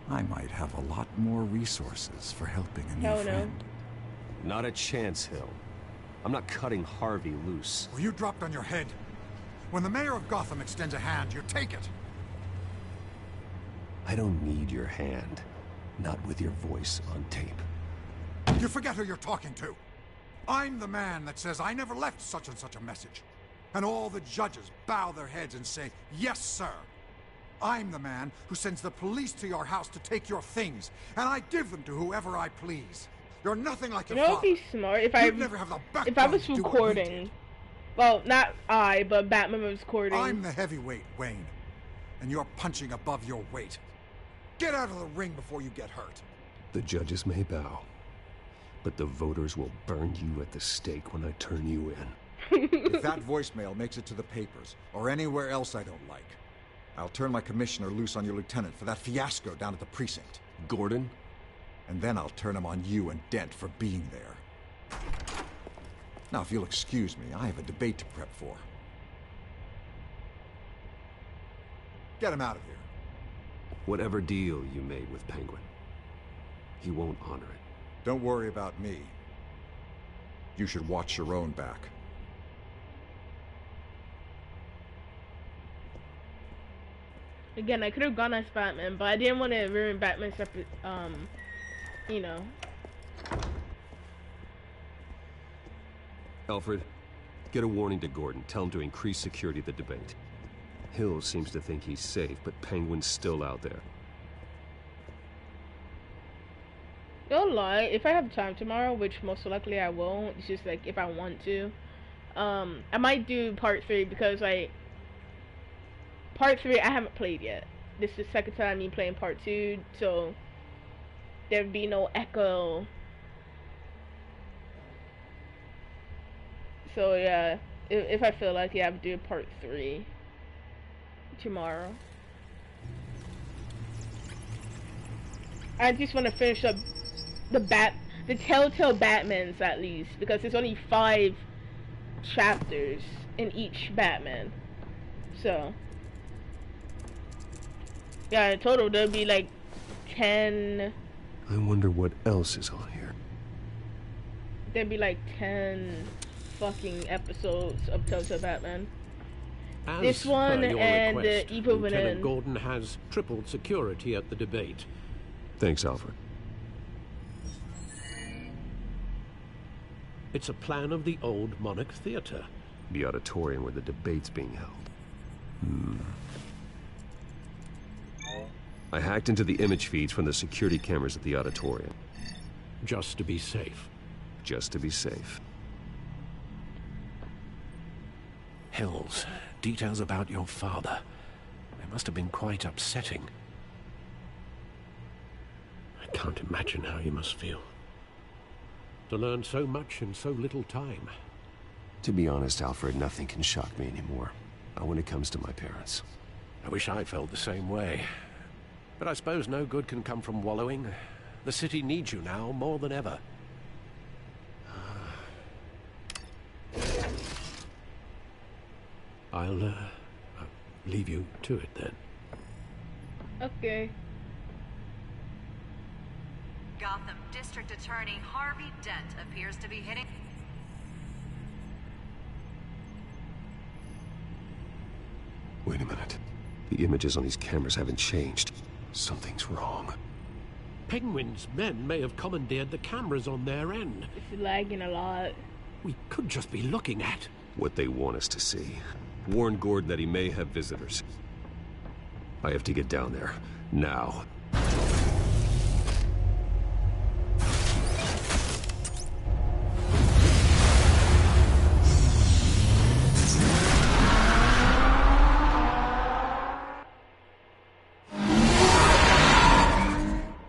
R: I might have a lot more resources for helping a new friend.
C: Not a chance, Hill. I'm not cutting Harvey loose.
R: Well, you dropped on your head. When the mayor of Gotham extends a hand, you take it.
C: I don't need your hand. Not with your voice on tape.
R: You forget who you're talking to. I'm the man that says I never left such and such a message. And all the judges bow their heads and say, yes, sir. I'm the man who sends the police to your house to take your things, and I give them to whoever I please. You're nothing like your father.
A: It would be smart if I was recording. Well, not I, but Batman was recording.
R: I'm the heavyweight, Wayne, and you're punching above your weight. Get out of the ring before you get hurt.
C: The judges may bow, But the voters will burn you at the stake when I turn you in.
R: If that voicemail makes it to the papers, or anywhere else I don't like, I'll turn my commissioner loose on your lieutenant for that fiasco down at the precinct.
C: Gordon?
R: And then I'll turn him on you and Dent for being there. Now, if you'll excuse me, I have a debate to prep for. Get him out of here.
C: Whatever deal you made with Penguin, he won't honor it.
R: Don't worry about me. You should watch your own back.
A: Again, I could have gone as Batman, but I didn't want to ruin Batman's you know.
C: Alfred, get a warning to Gordon. Tell him to increase security at the debate. Hill seems to think he's safe, but Penguin's still out there.
A: Don't lie, if I have time tomorrow, which most likely I won't, it's just like if I want to, I might do part 3 because like, part 3 I haven't played yet. This is the second time me playing part 2, so there'd be no echo. So yeah, if I feel like, yeah, I'll do part 3 tomorrow. I just want to finish up the Telltale Batmans at least, because there's only 5 chapters in each Batman. So yeah, in total there'll be like 10.
C: I wonder what else is on here.
A: There'd be like 10 fucking episodes of Telltale Batman.
B: As
A: this one and
B: request,
A: the Evil
B: Lieutenant
A: Within.
B: Gordon has tripled security at the debate.
C: Thanks, Alfred.
B: It's a plan of the old Monarch Theater.
C: The auditorium where the debate's being held. I hacked into the image feeds from the security cameras at the auditorium.
B: Just to be safe.
C: Just to be safe.
B: Hills, details about your father. They must have been quite upsetting. I can't imagine how you must feel. To learn so much in so little time.
C: To be honest, Alfred, nothing can shock me anymore. Not when it comes to my parents.
B: I wish I felt the same way. But I suppose no good can come from wallowing. The city needs you now more than ever. I'll leave you to it then.
A: Okay.
T: Gotham District Attorney Harvey Dent appears to be hitting...
C: Wait a minute. The images on these cameras haven't changed. Something's wrong.
B: Penguin's men may have commandeered the cameras on their end.
A: It's lagging a lot.
B: We could just be looking at
C: what they want us to see. Warn Gordon that he may have visitors. I have to get down there. Now.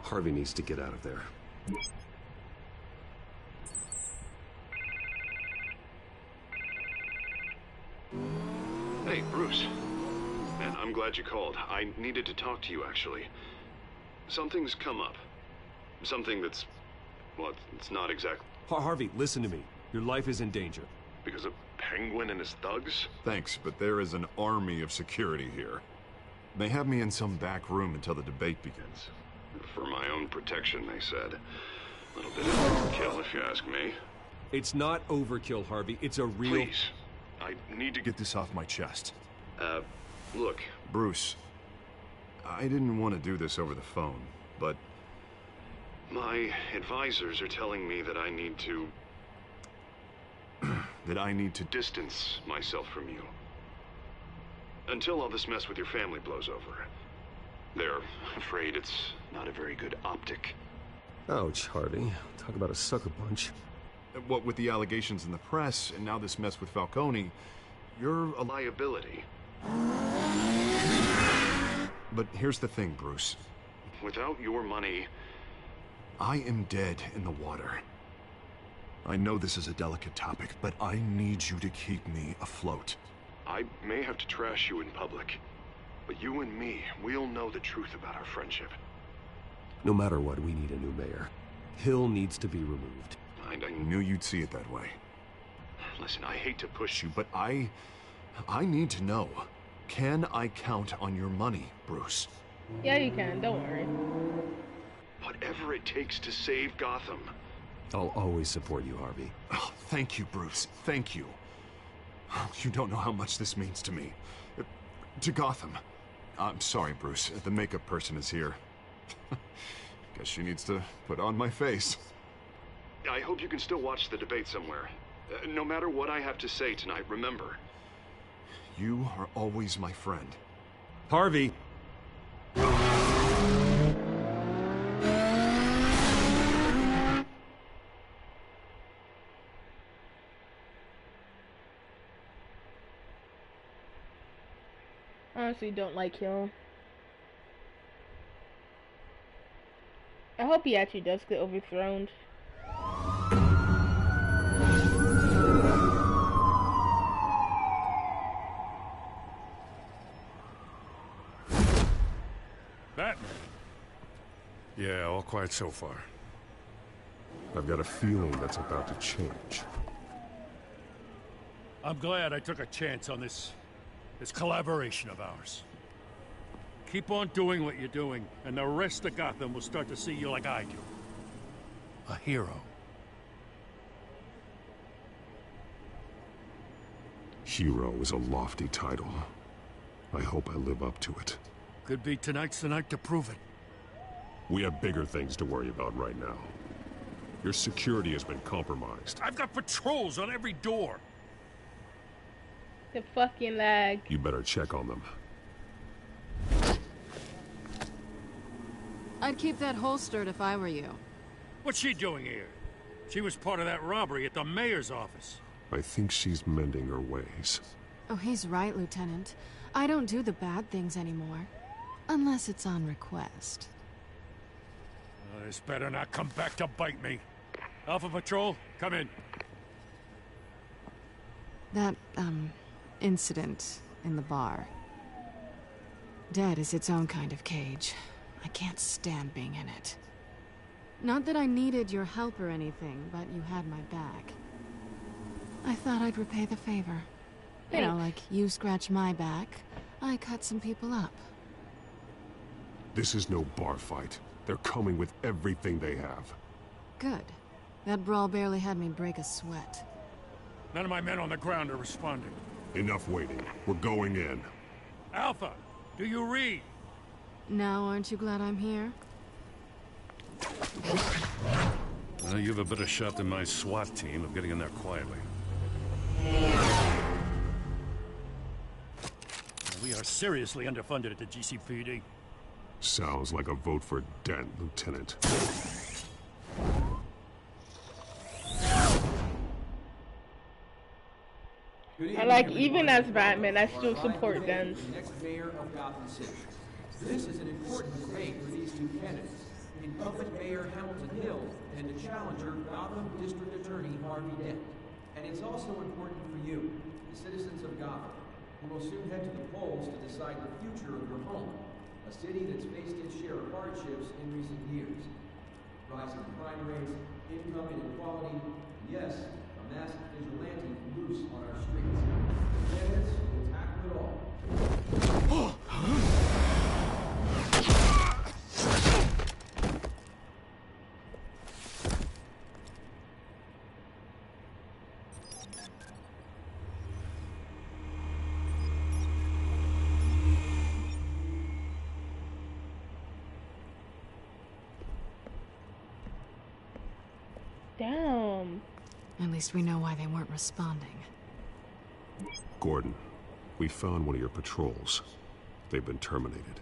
C: Harvey needs to get out of there.
U: Hey, Bruce. Man, I'm glad you called. I needed to talk to you, actually. Something's come up. Something that's... well, it's not exactly...
C: Harvey, listen to me. Your life is in danger.
U: Because of Penguin and his thugs?
F: Thanks, but there is an army of security here. They have me in some back room until the debate begins.
U: For my own protection, they said. A little bit of overkill, if you ask me.
C: It's not overkill, Harvey. It's a real...
U: Please. I need to
F: get this off my chest.
U: Look.
F: Bruce, I didn't want to do this over the phone, but...
U: my advisors are telling me that I need to...
F: that I need to
U: distance myself from you. Until all this mess with your family blows over. They're afraid it's not a very good optic.
C: Ouch, Harvey. Talk about a sucker punch.
F: What with the allegations in the press, and now this mess with Falcone, you're a
U: liability.
F: But here's the thing, Bruce.
U: Without your money...
F: I am dead in the water. I know this is a delicate topic, but I need you to keep me afloat.
U: I may have to trash you in public, but you and me, we'll know the truth about our friendship.
C: No matter what, we need a new mayor. Hill needs to be removed.
U: I
F: knew you'd see it that way.
U: Listen, I hate to push
F: you, but I need to know. Can I count on your money, Bruce?
A: Yeah, you can. Don't worry.
U: Whatever it takes to save Gotham.
C: I'll always support you, Harvey.
F: Oh, thank you, Bruce. Thank you. You don't know how much this means to me. To Gotham. I'm sorry, Bruce. The makeup person is here. Guess she needs to put on my face.
U: I hope you can still watch the debate somewhere. No matter what I have to say tonight, remember.
F: You are always my friend.
C: Harvey!
A: Honestly, don't like him. I hope he actually does get overthrown.
G: Batman? Yeah, all quiet so far.
O: I've got a feeling that's about to change.
G: I'm glad I took a chance on this collaboration of ours. Keep on doing what you're doing, and the rest of Gotham will start to see you like I do. A hero.
O: Hero is a lofty title. I hope I live up to it.
G: Could be tonight's the night to prove it.
O: We have bigger things to worry about right now. Your security has been compromised.
G: I've got patrols on every door.
A: The fucking lag.
O: You better check on them.
P: I'd keep that holstered if I were you.
G: What's she doing here? She was part of that robbery at the mayor's office.
O: I think she's mending her ways.
P: Oh, he's right, Lieutenant. I don't do the bad things anymore. Unless it's on request.
G: This better not come back to bite me. Alpha Patrol, come in.
P: That, incident in the bar. Dead is its own kind of cage. I can't stand being in it. Not that I needed your help or anything, but you had my back. I thought I'd repay the favor. You know, like you scratch my back, I cut some people up.
O: This is no bar fight. They're coming with everything they have.
P: Good. That brawl barely had me break a sweat.
G: None of my men on the ground are responding.
O: Enough waiting. We're going in.
G: Alpha, do you read?
P: Now, aren't you glad I'm here?
G: Well, you have a better shot than my SWAT team of getting in there quietly. We are seriously underfunded at the GCPD.
O: Sounds like a vote for Dent, Lieutenant.
A: Even as Batman, I still support guns.
V: Next mayor of Gotham City. This is an important debate for these two candidates. Incumbent Mayor Hamilton Hill and the challenger Gotham District Attorney Harvey Dent. And it's also important for you, the citizens of Gotham, who will soon head to the polls to decide the future of your home, a city that's faced its share of hardships in recent years. Rising crime rates, income inequality, and yes, a masked vigilante loose on our streets. The candidates will tackle it all.
A: Damn.
P: At least we know why they weren't responding.
O: Gordon, we found one of your patrols. They've been terminated.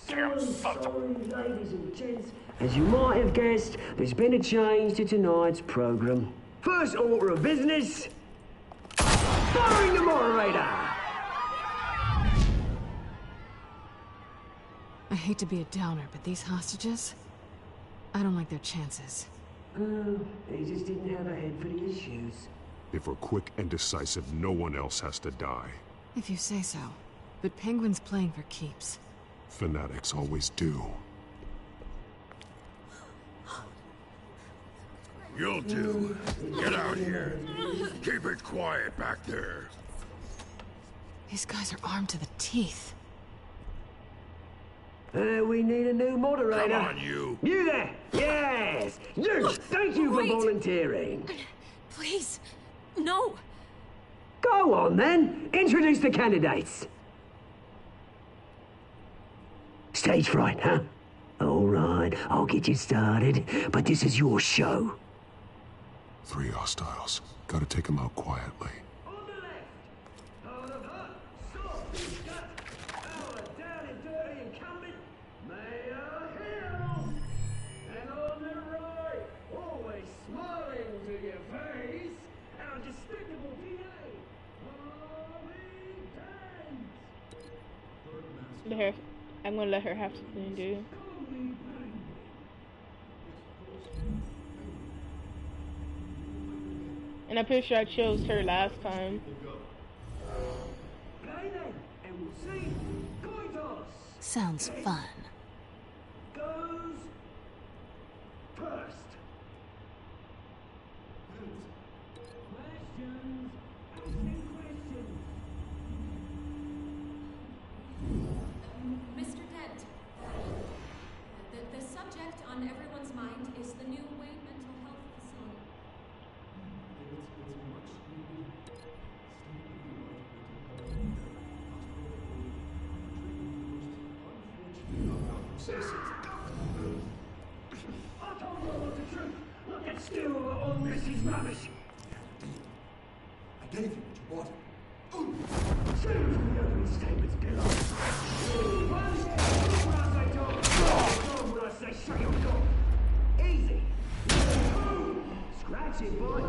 W: Ladies and gents, as you might have guessed, there's been a change to tonight's program. First order of business, firing the moderator!
P: I hate to be a downer, but these hostages, I don't like their chances.
W: Oh, he just didn't have a head for the issues.
F: If we're quick and decisive, no one else has to die.
P: If you say so. But Penguin's playing for keeps.
F: Fanatics always do.
D: You'll do. Get out here. Keep it quiet back there.
P: These guys are armed to the teeth.
W: We need a new moderator.
D: Come on, you.
W: You there! Yes! You! Thank you for volunteering.
S: Please, no.
W: Go on, then. Introduce the candidates. Stage fright, huh? All right, I'll get you started, but this is your show.
F: 3 hostiles. Gotta take them out quietly.
A: I'm gonna let her have something to do. And I'm pretty sure I chose her last time.
P: Sounds fun.
W: Goes first. Questions. Asking questions.
E: Mr. Dent, the subject on everyone's mind is the new Wayne Mental Health Facility.
W: I told you all the truth. Look at still all this is rubbish.
R: I gave you what you wanted.
W: Change the opening statements below. When I say shut your door. Easy. Scratch it, boy.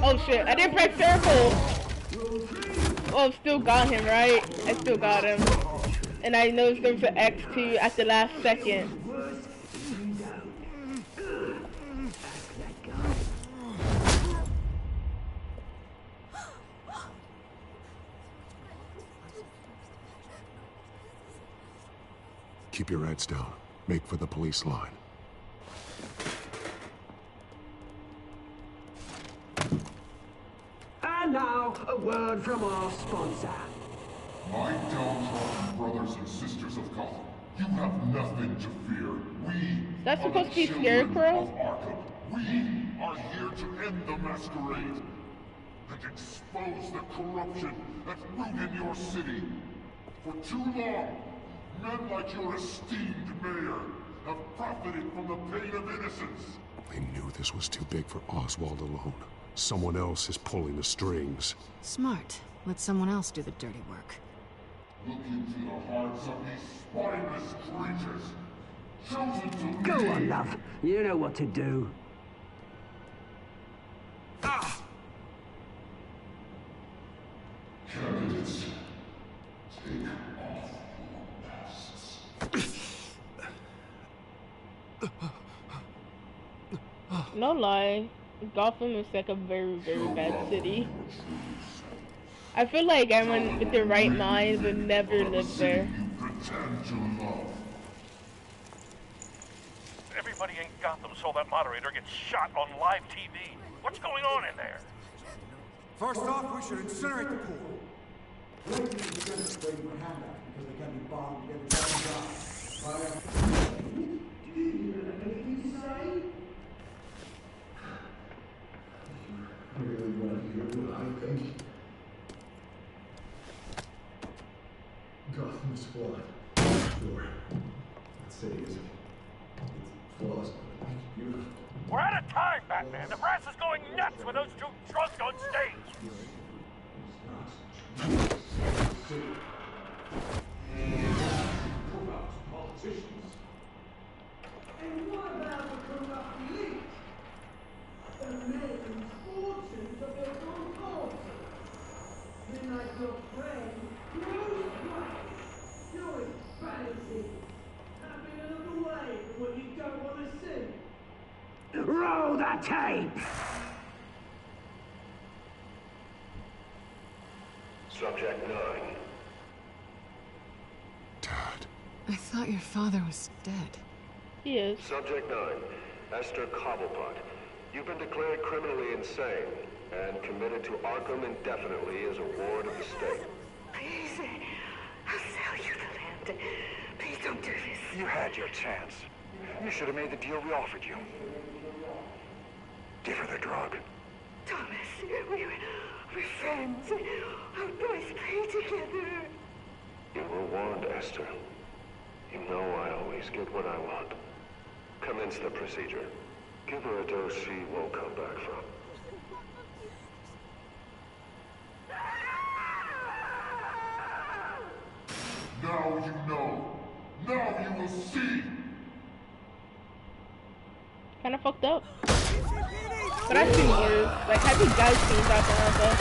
A: Oh shit, I didn't press circle. Oh, still got him, right? I still got him. And I know it's going for X2 at the last second.
F: Keep your heads down. Make for the police line.
W: And now, a word from our sponsor.
I: My downtrodden brothers and sisters of Gotham, you have nothing to fear. We
A: That's supposed to be
I: children
A: Scarecrow?
I: of Arkham. We are here to end the masquerade and expose the corruption that's rooted in your city. For too long, men like your esteemed mayor have profited from the pain of innocence.
F: They knew this was too big for Oswald alone. Someone else is pulling the strings.
P: Smart. Let someone else do the dirty work.
I: Look into the hearts of these spineless creatures, chosen to
W: Go
I: lead.
W: on, love. You know what to do.
I: Candidates, take off your masks.
A: No lie, Gotham is like a very, very bad city. I feel like everyone with their right mind would never live there.
I: Pretend to love.
G: Everybody in Gotham saw that moderator get shot on live TV. What's going on in there?
R: First off, we should incinerate the pool. Later, we disintegrate and hand out because they can be bombed together.
L: Gotham is flawed. Sure. That city is. It's flawless, but it's beautiful.
G: We're out of time, Batman. The brass is going nuts with those two drunks on stage.
L: Corrupt politicians.
W: And what about the corrupt elite? The making fortunes of their own culture. Then like your friend, Bruce Wayne, doing fancy. Happy to look away from what you don't want to see. Roll
J: tape!
I: Subject 9.
P: I thought your father was dead.
A: He is.
I: Subject 9. Esther Cobblepot. You've been declared criminally insane and committed to Arkham indefinitely as a ward of the state.
J: Please, I'll sell you the land. Please don't do this.
H: You had your chance. You should have made the deal we offered you. Give her the drug.
J: Thomas, we're friends. Our boys play together.
I: You were warned, Esther. You know I always get what I want. Commence the procedure. Give her a dose she won't come back from. Now you know. Now you will see.
A: Kind of fucked up. But I've seen worse. Like, have you guys seen Batman?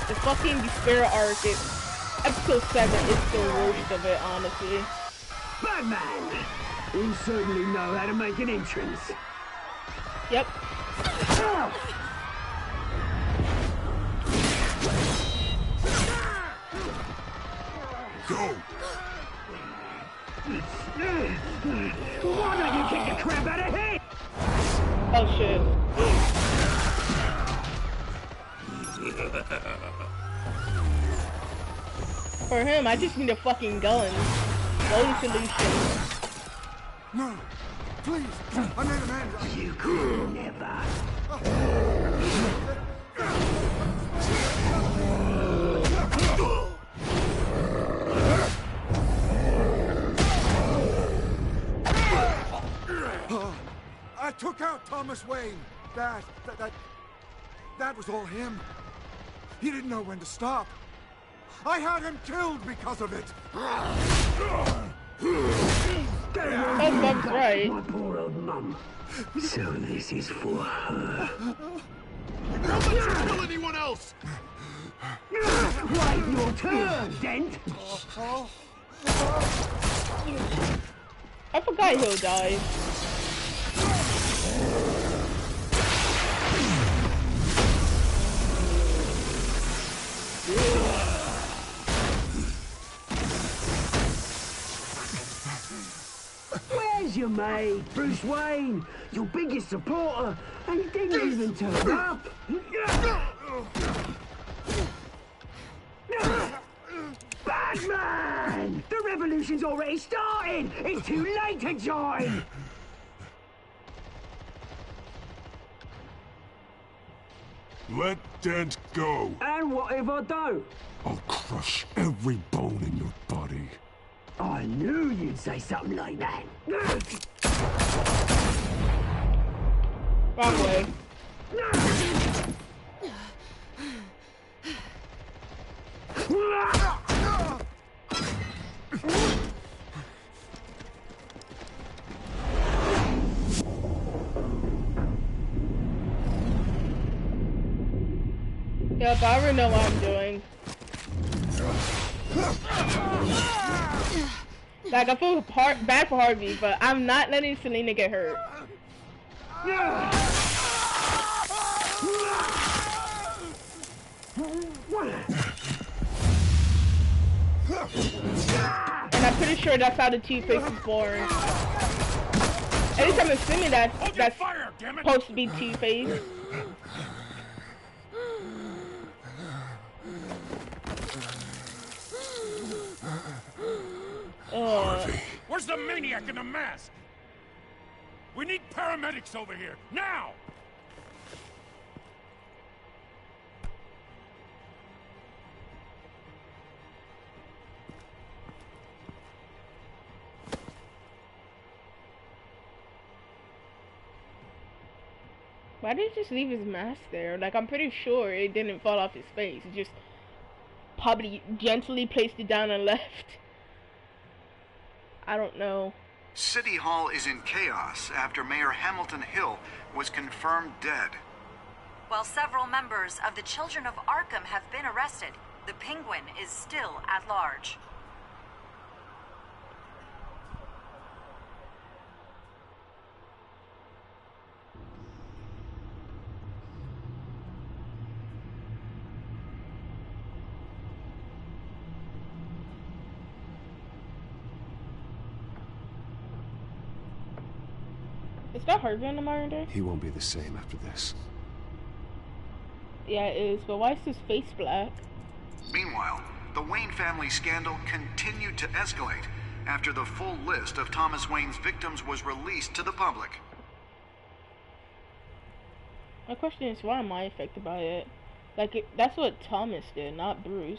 A: The fucking Despair arc is episode 7 is the worst of it, honestly.
J: Batman! You certainly know how to make an entrance.
A: Yep.
I: Go!
J: Why don't you kick the crap out of him?
A: Oh shit. For him, I just need a fucking gun. Only solution.
Q: No, please, I made a man.
J: You could never.
Q: I took out Thomas Wayne. That was all him. He didn't know when to stop. I had him killed because of it.
A: That's right.
J: My poor old mum. So this is for her.
I: Don't let you kill anyone else!
J: Wait your turn, Dent.
A: I forgot he'll die.
J: Where's your mate, Bruce Wayne? Your biggest supporter, and he didn't even turn up. Batman! The revolution's already started! It's too late to join!
I: Let Dent go.
J: And what if I don't?
I: I'll crush every bone in your body.
J: I knew you'd say something like that.
A: Wrong way. Yep, I already know what I'm doing. Like, I feel bad for Harvey, but I'm not letting Selena get hurt. And I'm pretty sure that's how the Two-Face is born. At least I'm assuming that's supposed to be Two-Face.
G: Harvey. Where's the maniac in the mask? We need paramedics over here, now!
A: Why did he just leave his mask there? Like, I'm pretty sure it didn't fall off his face. He just probably gently placed it down and left. I don't know.
K: City Hall is in chaos after Mayor Hamilton Hill was confirmed dead.
T: While several members of the Children of Arkham have been arrested, the Penguin is still at large.
A: Is that Harvey in the modern day?
C: He won't be the same after this.
A: Yeah, it is, but why is his face black?
K: Meanwhile, the Wayne family scandal continued to escalate after the full list of Thomas Wayne's victims was released to the public.
A: My question is, why am I affected by it? Like, that's what Thomas did, not Bruce.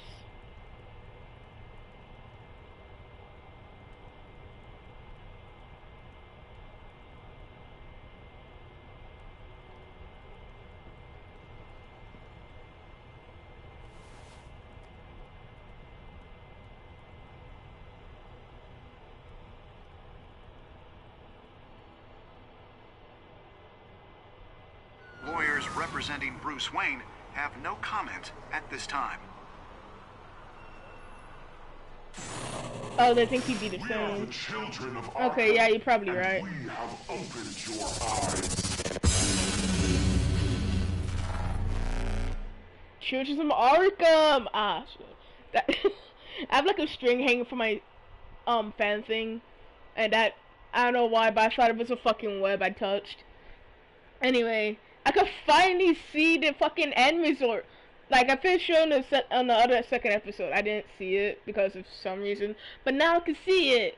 K: Lawyers representing Bruce Wayne have no comment at this time.
A: Oh, they think he'd be the same. Okay, yeah, you're probably right.
I: We have opened your eyes.
A: Children of Arkham! Ah, shit. That I have like a string hanging from my fan thing, and that, I don't know why, but I thought it was a fucking web I touched. Anyway, I could finally see the fucking end resort. Like, I finished showing on the other second episode. I didn't see it because of some reason, but now I can see it.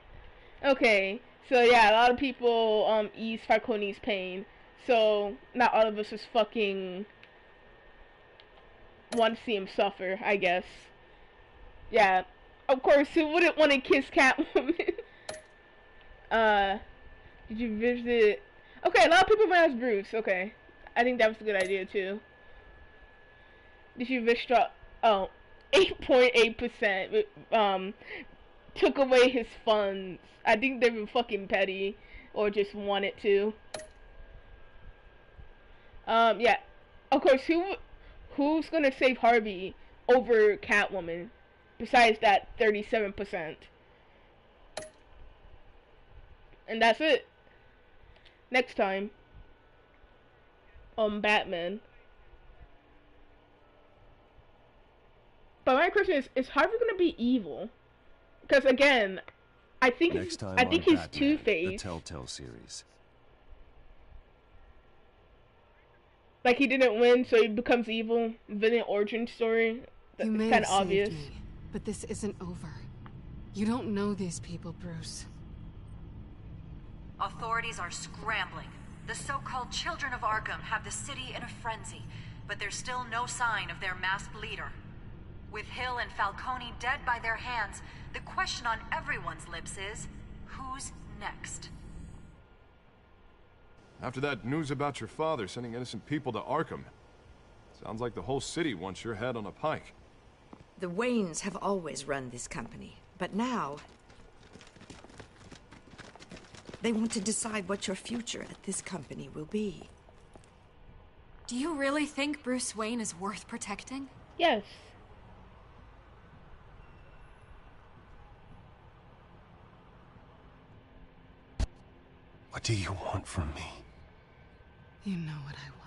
A: Okay, so yeah, a lot of people ease Falcone's pain. So not all of us is fucking want to see him suffer, I guess. Yeah, of course, who wouldn't want to kiss Catwoman? Did you visit? Okay, a lot of people went as Bruce. Okay, I think that was a good idea too. Did you visit? Oh, 8.8%. Took away his funds. I think they were fucking petty, or just wanted to. Yeah, of course, who's gonna save Harvey over Catwoman? Besides that 37%. And that's it. Next time on Batman. But my question is Harvey gonna be evil? Because again, I think he's Two-Face.
C: The Telltale series.
A: Like he didn't win, so he becomes evil. Villain origin story. That's kind of obvious.
P: Me, but this isn't over. You don't know these people, Bruce.
T: Authorities are scrambling. The so-called Children of Arkham have the city in a frenzy, but there's still no sign of their masked leader. With Hill and Falcone dead by their hands, the question on everyone's lips is, who's next?
O: After that news about your father sending innocent people to Arkham, sounds like the whole city wants your head on a pike.
B: The Waynes have always run this company, but now they want to decide what your future at this company will be.
E: Do you really think Bruce Wayne is worth protecting?
A: Yes.
C: What do you want from me?
P: You know what I want.